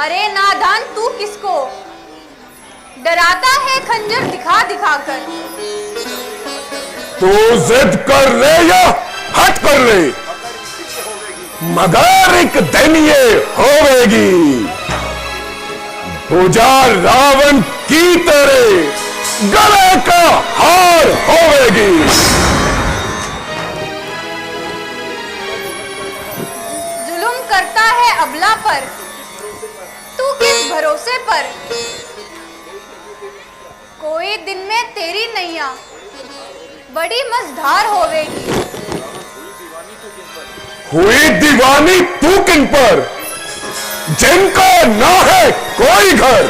अरे नादान तू किसको डराता है खंजर दिखा दिखा कर। तू जिद कर ले या हट कर ले, मगर एक दिन ये होवेगी, भुजा रावण की तेरे गले का हार होवेगी। जुल्म करता है अबला पर, तू किस भरोसे पर। कोई दिन में तेरी नैया बड़ी मझधार होवेगी। हुई दीवानी तू किन पर, जिनका ना है कोई घर।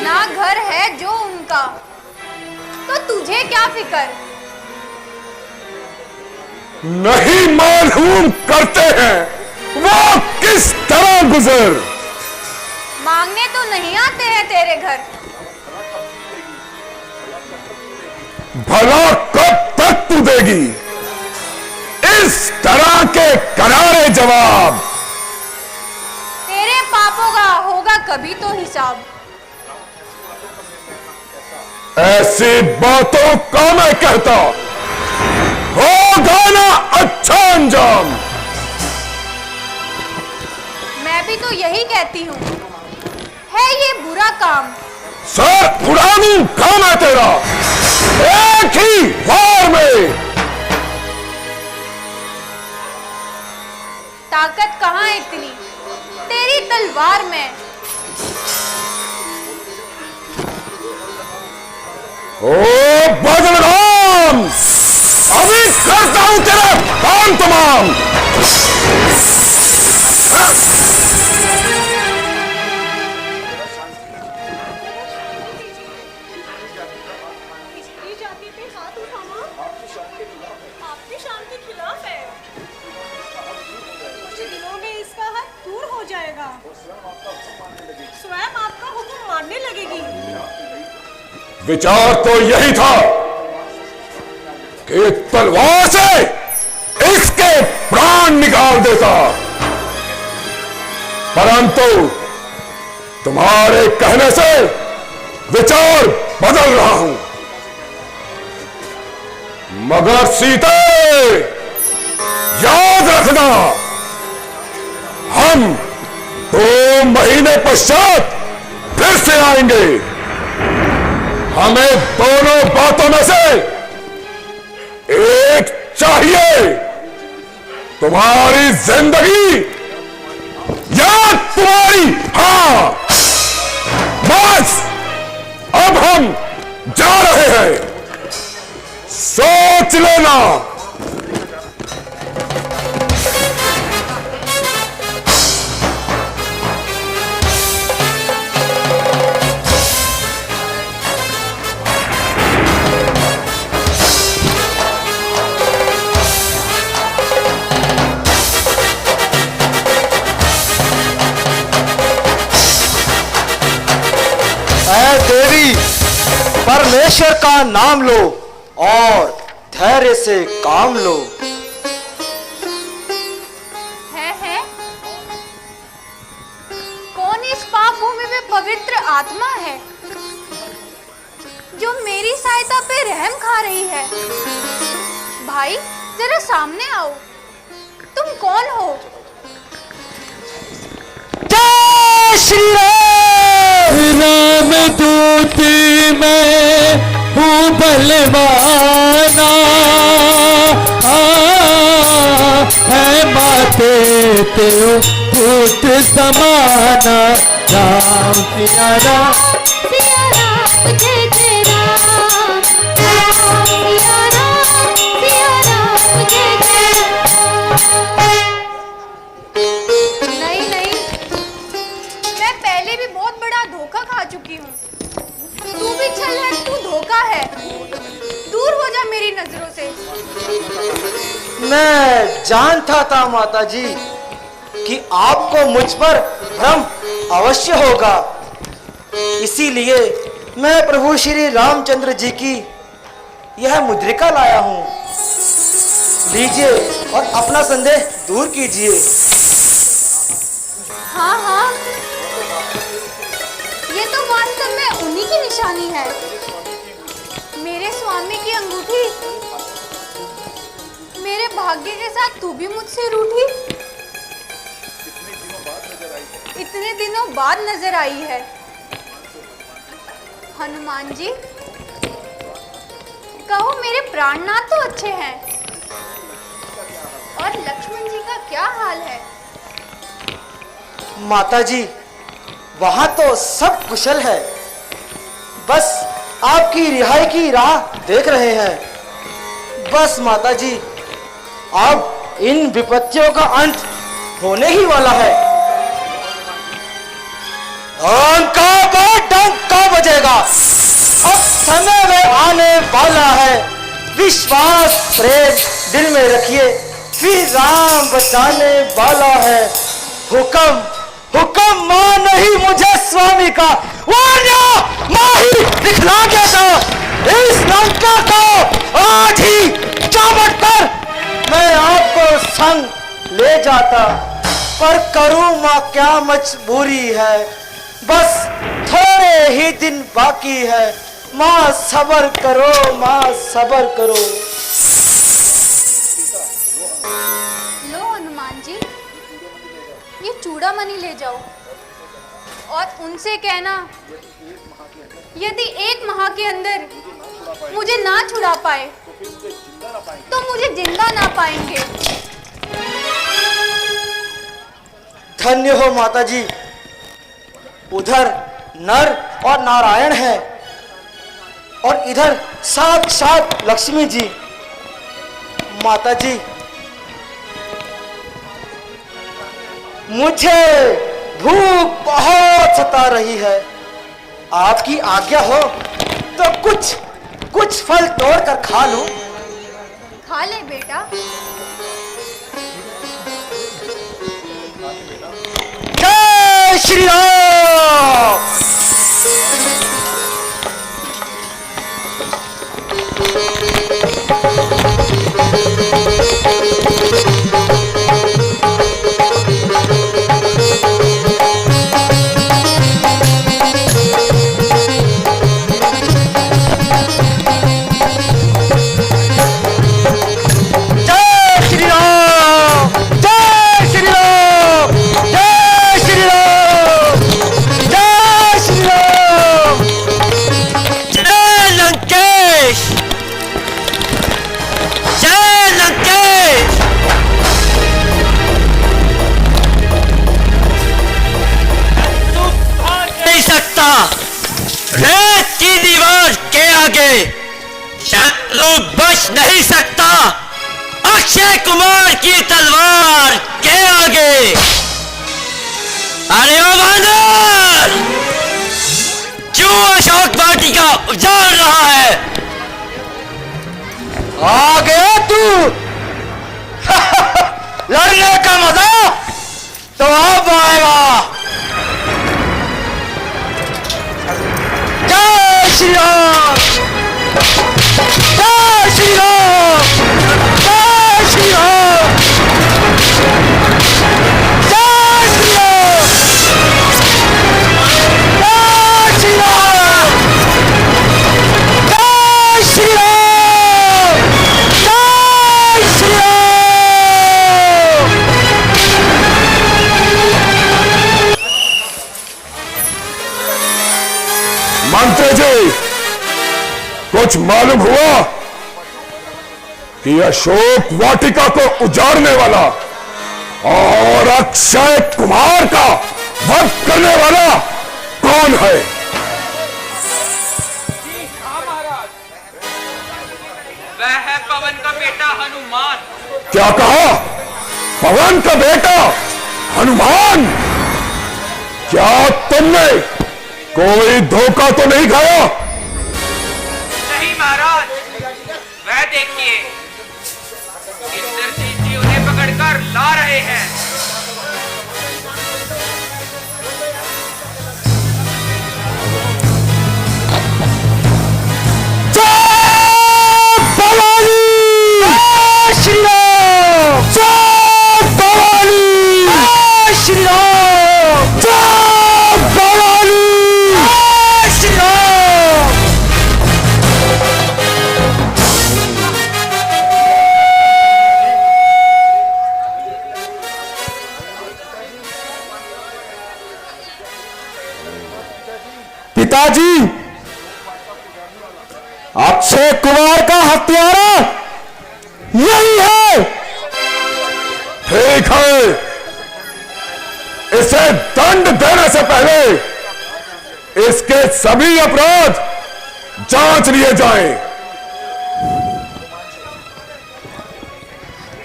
ना घर है जो उनका, तो तुझे क्या फिकर। नहीं मालूम करते हैं वो किस तरह गुजर। मांगने तो नहीं आते हैं तेरे घर। भला कब तक तू देगी इस तरह के करारे जवाब। तेरे पापों का होगा कभी तो हिसाब। ऐसी बातों का मैं कहता होगा ना अच्छा अंजाम। मैं भी तो यही कहती हूँ, है ये बुरा काम। सर उड़ा दूं काम है तेरा एक ही वार में। ताकत कहाँ इतनी तेरी तलवार में। ओ बदनाम, अभी करता हूं तेरा काम तमाम। आपकी शान के खिलाफ है। कुछ दिनों में इसका हाथ दूर हो जाएगा, स्वयं आपका हुक्म मानने लगेगी। विचार तो यही था कि तलवार से इसके प्राण निकाल देता, परंतु तुम्हारे कहने से विचार बदल रहा हूं। मगर सीते याद रखना, हम 2 महीने पश्चात फिर से आएंगे। हमें दोनों बातों में से एक चाहिए, तुम्हारी जिंदगी या तुम्हारी हां। बस अब हम जा रहे हैं, सोच लेना। ऐ देवी, परमेश्वर का नाम लो और धैर्य से काम लो। है कौन इस पाप भूमि में पवित्र आत्मा है जो मेरी सहायता पे रहम खा रही है? भाई जरा सामने आओ, तुम कौन हो? जय श्री राम दूती मैं हूँ बलवाना, है माते तेरे भूत समाना। राम सिया राम सिया राम जय जय राम, राम सिया राम जय जय राम। नहीं, मैं पहले भी बहुत बड़ा धोखा खा चुकी हूँ। तू भी छल है, तू धोखा है। दूर हो जा मेरी नजरों से। मैं जानता था माता जी कि आपको मुझ पर भ्रम अवश्य होगा, इसीलिए मैं प्रभु श्री रामचंद्र जी की यह मुद्रिका लाया हूँ। लीजिए और अपना संदेह दूर कीजिए। हाँ, ये तो वास्तव में उन्हीं की निशानी है। मेरे स्वामी की अंगूठी मेरे भाग्य के साथ तू भी मुझसे रूठी। इतने दिनों बाद नजर आई है। हनुमान जी, कहो मेरे प्राणनाथ तो अच्छे हैं, और लक्ष्मण जी का क्या हाल है? माता जी, वहां तो सब कुशल है, बस आपकी रिहाई की राह देख रहे हैं। बस माता जी, अब इन विपत्तियों का अंत होने ही वाला है। डंका बजेगा, अब समय में आने वाला है। विश्वास प्रेम दिल में रखिए, फिर राम बचाने वाला है। हुक्म मान नहीं मुझे स्वामी का, वरना माही दिखला देता इस लंका को। आज ही चावट कर मैं आपको संग ले जाता, पर करूं मां क्या मजबूरी है। बस थोड़े ही दिन बाकी है, मां सब्र करो, मां सब्र करो। लो हनुमान जी, ये चूड़ामणि ले जाओ और उनसे कहना यदि 1 माह के अंदर मुझे ना छुड़ा पाए तो मुझे जिंदा ना पाएंगे। धन्य हो माता जी, उधर नर और नारायण है और इधर साक्षात लक्ष्मी जी। माता जी, मुझे भूख बहुत सता रही है, आपकी आज्ञा हो तो कुछ फल तोड़ कर खा लूं। खा ले बेटा। जय श्री राम। नहीं सकता अक्षय कुमार की तलवार के आगे। अरे ओ बांदर, क्यों अशोक वाटिका उजाड़ रहा है? आ गया तू लड़ने का मजा तो अब आएगा। जय श्री राम, जय श्री राम, जय श्री राम, जय श्री राम, जय श्री राम, जय श्री राम, जय श्री राम। मंत्री जी, कुछ मालूम हुआ कि अशोक वाटिका को उजाड़ने वाला और अक्षय कुमार का वध करने वाला कौन है? वह है पवन का बेटा हनुमान। क्या कहा? पवन का बेटा हनुमान? क्या तुमने कोई धोखा तो नहीं खाया? नहीं महाराज, वह देखिए इंद्रजीत जी उन्हें पकड़कर ला रहे हैं। श्री राम, जय भवानी, श्री राम, जय भवानी, श्री राम। पिताजी, अक्षय कुमार का हत्यारा यही है। ठीक है, इसे दंड देने से पहले इसके सभी अपराध जांच लिए जाएं।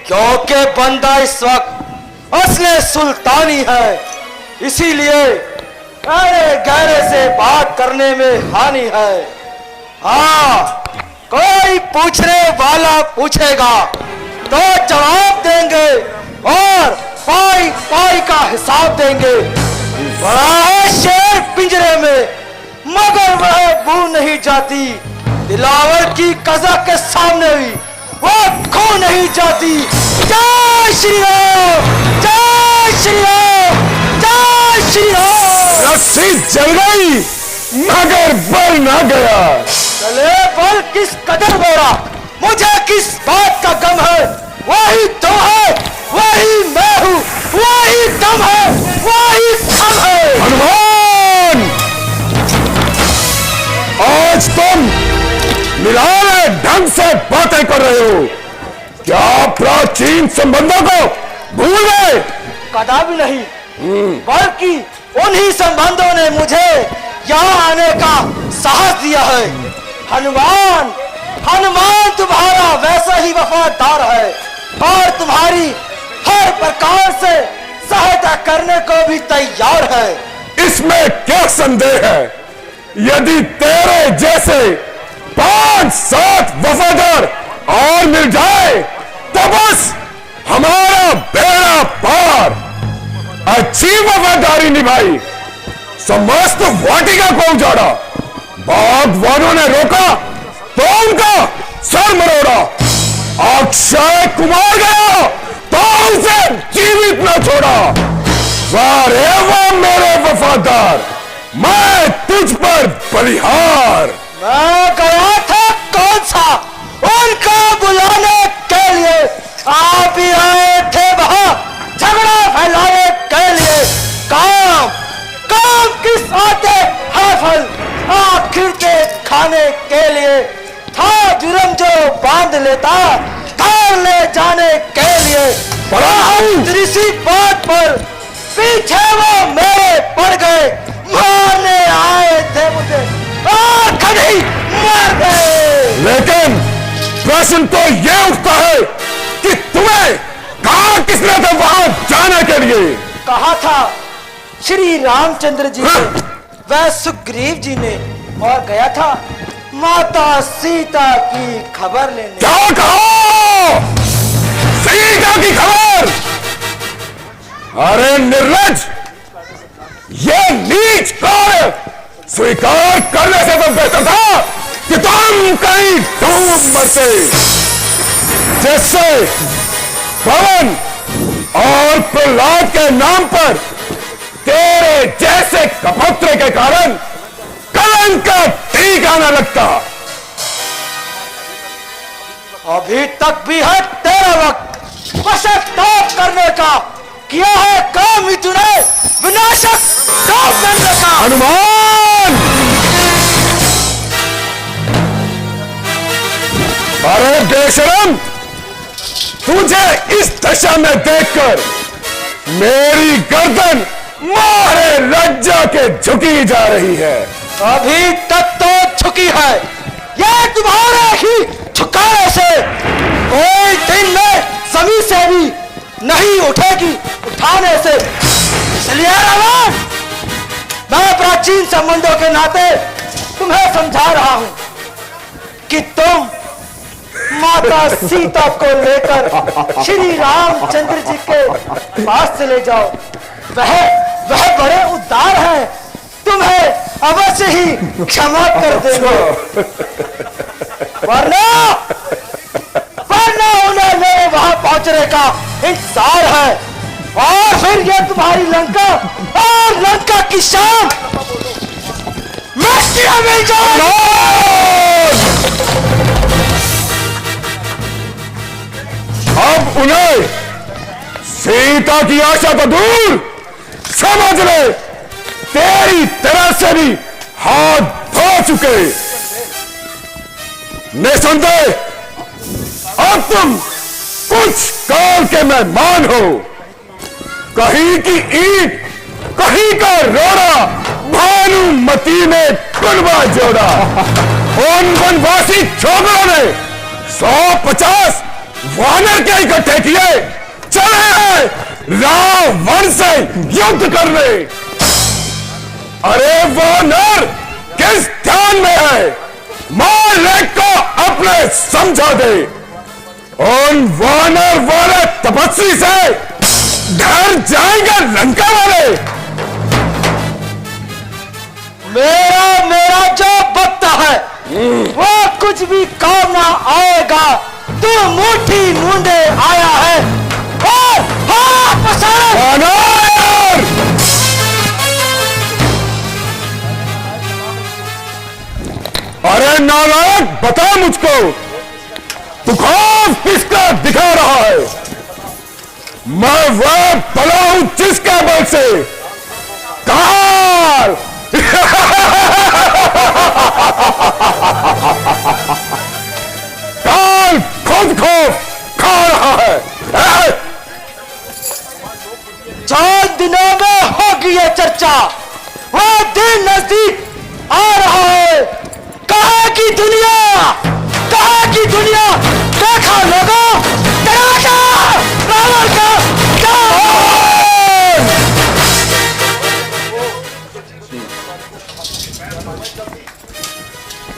क्योंकि बंदा इस वक्त असले सुल्तानी है, इसीलिए अरे गहरे से बात करने में हानि है। हाँ, कोई पूछने वाला पूछेगा तो जवाब देंगे और पाई पाई का हिसाब देंगे। बड़ा है शेर पिंजरे में, मगर वह बू नहीं जाती। दिलावर की कज़ा के सामने भी वो खो नहीं जाती। जय श्री राम, जय श्री राम, जय श्री राम। रस्सी जल गई मगर बल ना गया। चले बल किस कदर बोरा, मुझे किस बात का गम है। वही तो है, वही मैं हूँ, वही दम है, वही थम है। हनुमान, आज तुम निराले ढंग से बातें कर रहे हो। क्या प्राचीन संबंधों को भूल गए? कदापि नहीं, बल्कि उन्हीं संबंधों ने मुझे यहाँ आने का साहस दिया है। हनुमान, हनुमान तुम्हारा वैसा ही वफादार है और तुम्हारी हर प्रकार से सहायता करने को भी तैयार है। इसमें क्या संदेह है? यदि तेरे जैसे 5-7 वफादार और मिल जाए तो बस हमारा बेड़ा पार। अच्छी वफादारी निभाई, समस्त वाटिका को उजाड़ा, बागवानों ने रोका तो उनका सर मरोड़ा। अक्षय कुमार गया तो उसे जीवित न छोड़ा। वारे वाह मेरे वफादार, मैं तुझ पर बलिहार। मैं गया था कौन सा उनका बुलाने के लिए, आप ही आए थे वहां झगड़ा फैलाने के लिए। काम काम किस आते है फल, आखिर के खाने के लिए था जुर्म जो बांध लेता धार ले जाने के लिए। इसी बात पर पीछे वो मेरे पड़ गए, मारने आए थे मुझे और खड़ी मार गए। लेकिन प्रश्न तो यह उठता है कि तुम्हें कहा किसने था वहां जाने के लिए? कहा था श्री रामचंद्र जी ने, वह सुग्रीव जी ने, और गया था माता सीता की खबर लेने। क्या कहा? सीता की खबर? अरे निर्लज, ये नीच कार्य स्वीकार करने से तो बेहतर था कि तुम कहीं डूब मरते, जिससे पवन और प्रहलाद के नाम पर तेरे जैसे कपत्र के कारण कलंक का टीका न लगता। अभी तक भी है तेरा वक्त पश्चाताप करने का। किया है काम ही तूने विनाशक काम करने का। हनुमान! अरे बेशरम, तुझे इस दशा में देखकर मेरी गर्दन मारे लज्जा के झुकी जा रही है। अभी तक तो झुकी है, ये तुम्हारे ही झुकाने से कोई दिन में सभी से भी नहीं उठेगी, उठाने से। इसलिए रावण, मैं प्राचीन संबंधों के नाते तुम्हें समझा रहा हूं कि तुम माता सीता को लेकर श्री रामचंद्र जी के पास चले जाओ। वह बड़े उदार हैं, तुम्हें अवश्य ही क्षमा कर देंगे। वरना उन्हें मेरे वहां पहुंचने का इंतजार है, और फिर ये तुम्हारी लंका और लंका की शान मिट्टियां मिल जाएगी। अब उन्हें सीता की आशा तो दूर, समझ ले तेरी तरह से भी हाथ धो चुके। निसंदेह अब तुम कुछ काल के मेहमान हो। कहीं की ईंट, कहीं का रोड़ा, भानुमती ने कुनबा जोड़ा। उन वनवासी छोकरों ने 150 वानर के इकट्ठे किए, चले हैं रावण से युद्ध करने। अरे वानर किस ध्यान में है? मार लेक को अपने समझा दे। उन वानर वाले तपस्वी से डर जाएंगे लंका वाले। मेरा जो बत्ता है वो कुछ भी काम ना आएगा। तू मुट्ठी मूंदे आया है और हाथ पसारे। अरे नालायक, बता मुझको, तू खौफ किसका दिखा रहा है? मैं वह भला हूं जिसके बल से काल काल खुद खौफ खा रहा है। 4 दिनों में होगी ये चर्चा, वो दिन नजदीक आ रहा है। कहाँ की दुनिया देखा लोगों, तेरा रावण का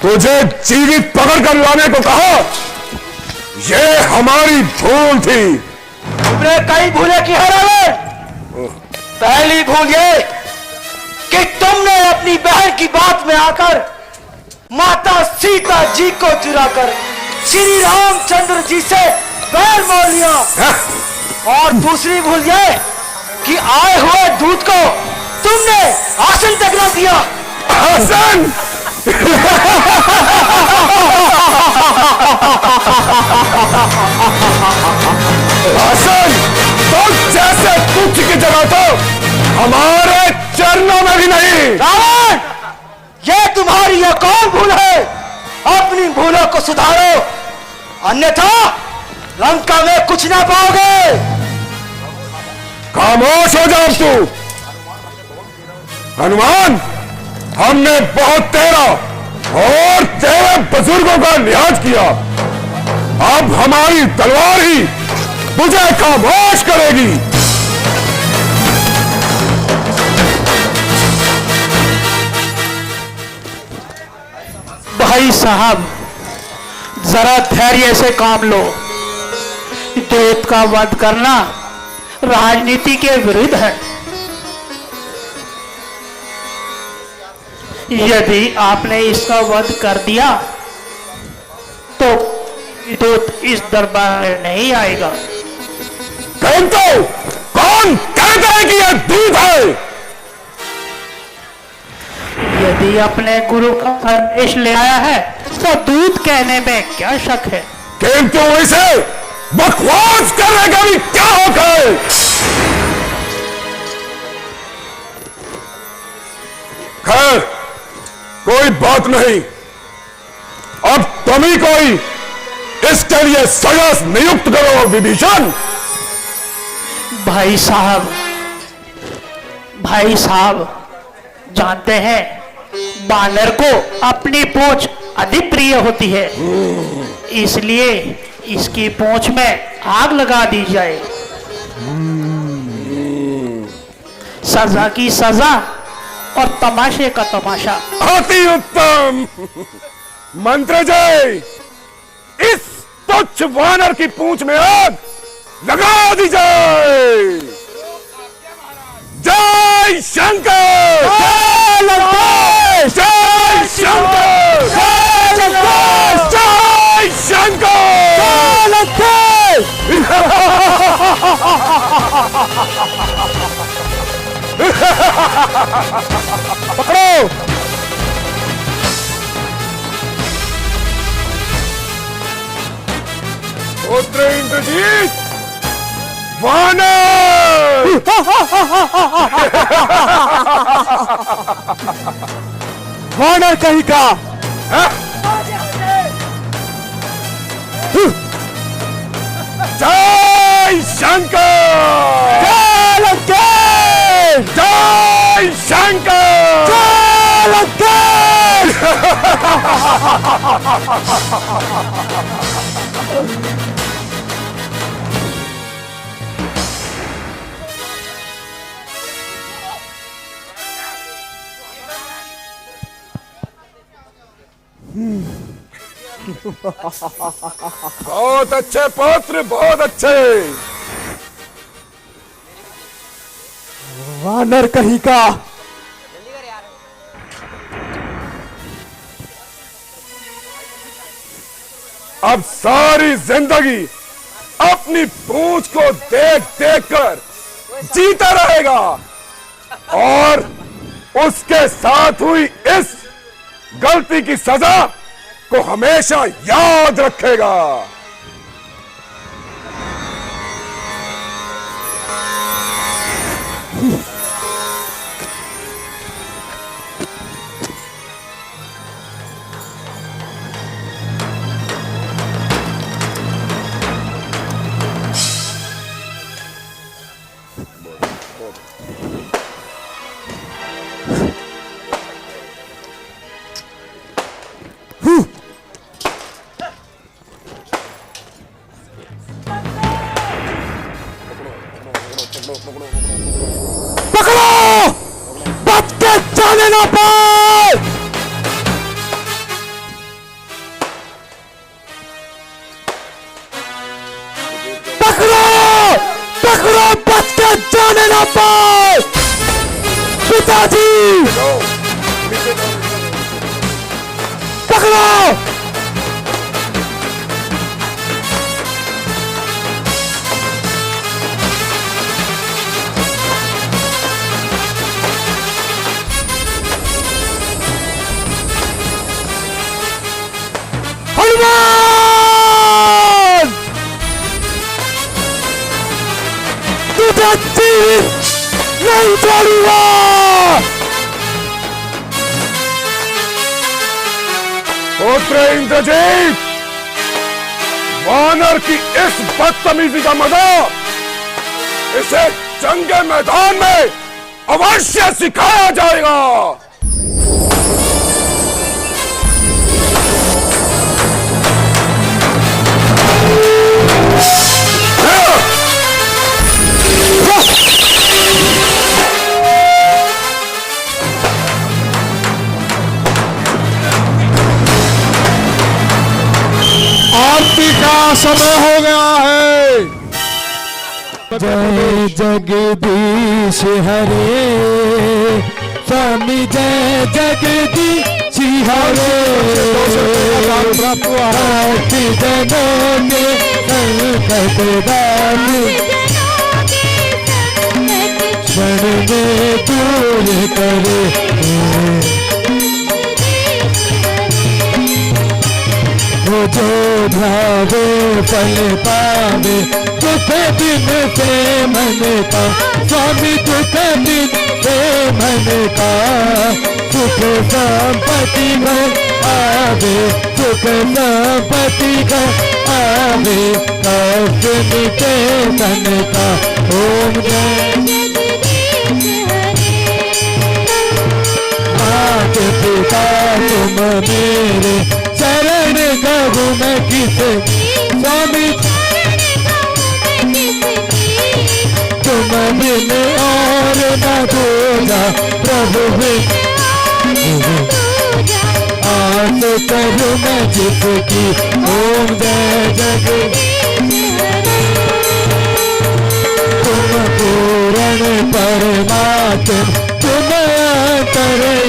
तुझे जीवित पकड़ कर लाने को कहा, यह हमारी भूल थी। तुमने कई भूलें की है रावण। पहली भूल ये कि तुमने अपनी बहन की बात में आकर माता सीता जी को चुराकर श्री रामचंद्र जी से बैर मोल लिया। और दूसरी भूल ये कि आए हुए दूध को तुमने आसन तक न दिया। आसन? आसन तो जैसे तुझ की जगह तो हमारे चरणों में भी नहीं। रावण, ये तुम्हारी एक और भूल है। अपनी भूलों को सुधारो, अन्यथा लंका में कुछ ना पाओगे। खामोश हो जाओ तू। हनुमान, हमने बहुत तेरा और तेरे बुजुर्गों का लिहाज किया, अब हमारी तलवार ही तुझे खामोश करेगी। भाई साहब, जरा धैर्य से काम लो। दूत का वध करना राजनीति के विरुद्ध है। यदि आपने इसका वध कर दिया तो दूत इस दरबार में नहीं आएगा। तो कौन कहता है कि यह दूत है? यदि अपने गुरु का संदेश ले आया है तो दूत कहने में क्या शक है? किंतु इसे बकवास करने का भी क्या हक है? खैर, कोई बात नहीं। अब तुम ही कोई इसके लिए सजा नियुक्त करो विभीषण। भाई साहब जानते हैं, बानर को अपनी पूंछ अधिक प्रिय होती है, इसलिए इसकी पूंछ में आग लगा दी जाए। सजा की सजा और तमाशे का तमाशा। अति उत्तम। मंत्र जय, इस तुच्छ वानर की पूंछ में आग लगा दी जाए। जय शंकर, जय शंकर, जय शंकर। पकड़ो। पुत्र इंद्रजीत, वानर। वानर कहीं का। जय शंकर, जय शंकर, बहुत अच्छे पुत्र, बहुत अच्छे। वानर कहीं का। अब सारी जिंदगी अपनी पूंछ को देख देख कर जीता रहेगा और उसके साथ हुई इस गलती की सजा को हमेशा याद रखेगा। पकड़ो, बच के जाने ना पाए। पकड़ो, पकड़ो, बच के जाने ना पाए। पिताजी, पकड़ो। हनुमान, तुझे जीवित नहीं छोड़ूंगा। पुत्र इंद्रजीत, वानर की इस बदतमीजी का मजाक इसे जंग के मैदान में अवश्य सिखाया जाएगा। समय हो गया है। जय जगदीश हरे स्वामी, जय जगदीश हरे। भक्ति जनों के संकट दानी, क्षण में दूर करे। वो जो भावे फल पावे, दुख दिन से मन का स्वामी, दुख दिन से मन का। सुख संपत्ति घर आवे, सुख संपत्ति घर आवे, कष्ट मिटे तन का। ओम जय मात पिता तुम मेरे, चरण कहूँ मैं किसे स्वामी, तुम बिन और न दूजा प्रभु बिन, आस करूँ मैं जिसकी। ओम जय जगदीश, तुम पूर्ण परमात्मा, तुम अंतर्यामी,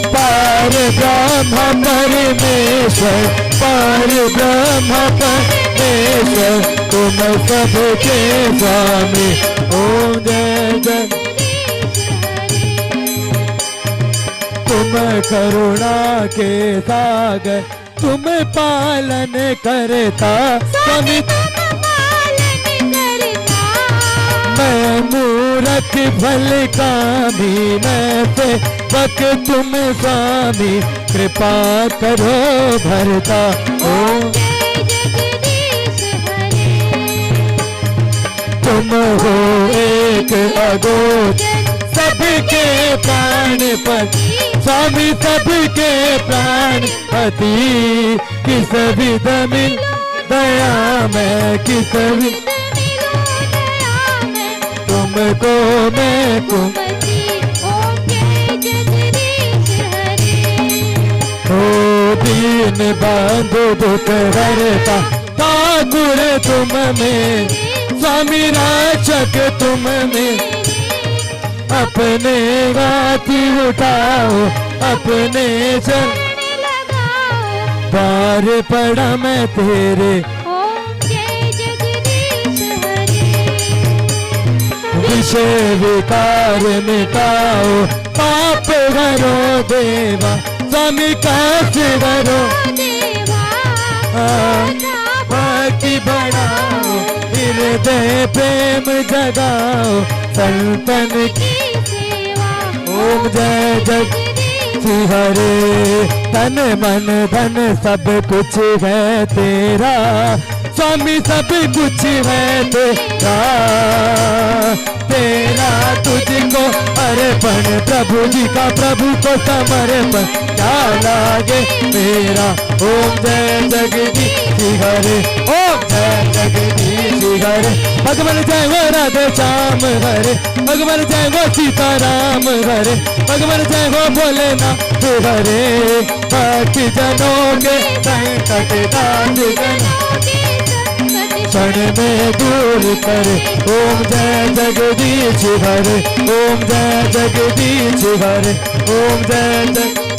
पर ब्रह्म परमेश्वर, पर ब्रह्म परमेश्वर, तुम सबके स्वामी। ओम जय जय, तुम करुणा के सागर, तुम पालन करता स्वामी। मैं मूरख भल का भी, मैं सेवक तुम स्वामी, कृपा करो भरता। ओ तुम हो एक अगोचर, सबके प्राणपति स्वामी, सबके प्राणपति। किस विध मिल दया में, किस विध तुमको मैं तुम। ओ दीन बंधु दुख हरता, ठाकुर तुम में स्वामी, रक्षक तुम में। अपने हाथी उठाओ, अपने चल द्वार पड़ा मैं तेरे। विषय विकार मिटाओ, पाप हरो देवा स्वामी, काश हरो भक्ति बढ़ाओ, हृदय प्रेम जगाओ, संतन की। ओम जय जगदीश हरे, तन मन धन सब कुछ है तेरा स्वामी, सब कुछ है तेरा। तेरा तुझको अर्पण, प्रभु जी का प्रभु को समर्पण, क्या लागे मेरा। ओम जय जगदीश हरे, ओम जय जगदीश हरे। भगवान जय हो राधे श्याम हरे, भगवान जय हो सीताराम हरे, भगवान जय हो भोलेनाथ हरे। भक्ति जनों के संकट दास क्षण में दूर करे। ओम जय जगदीश हरे, ओम जय जगदीश हरे, ओम जय जगदीश।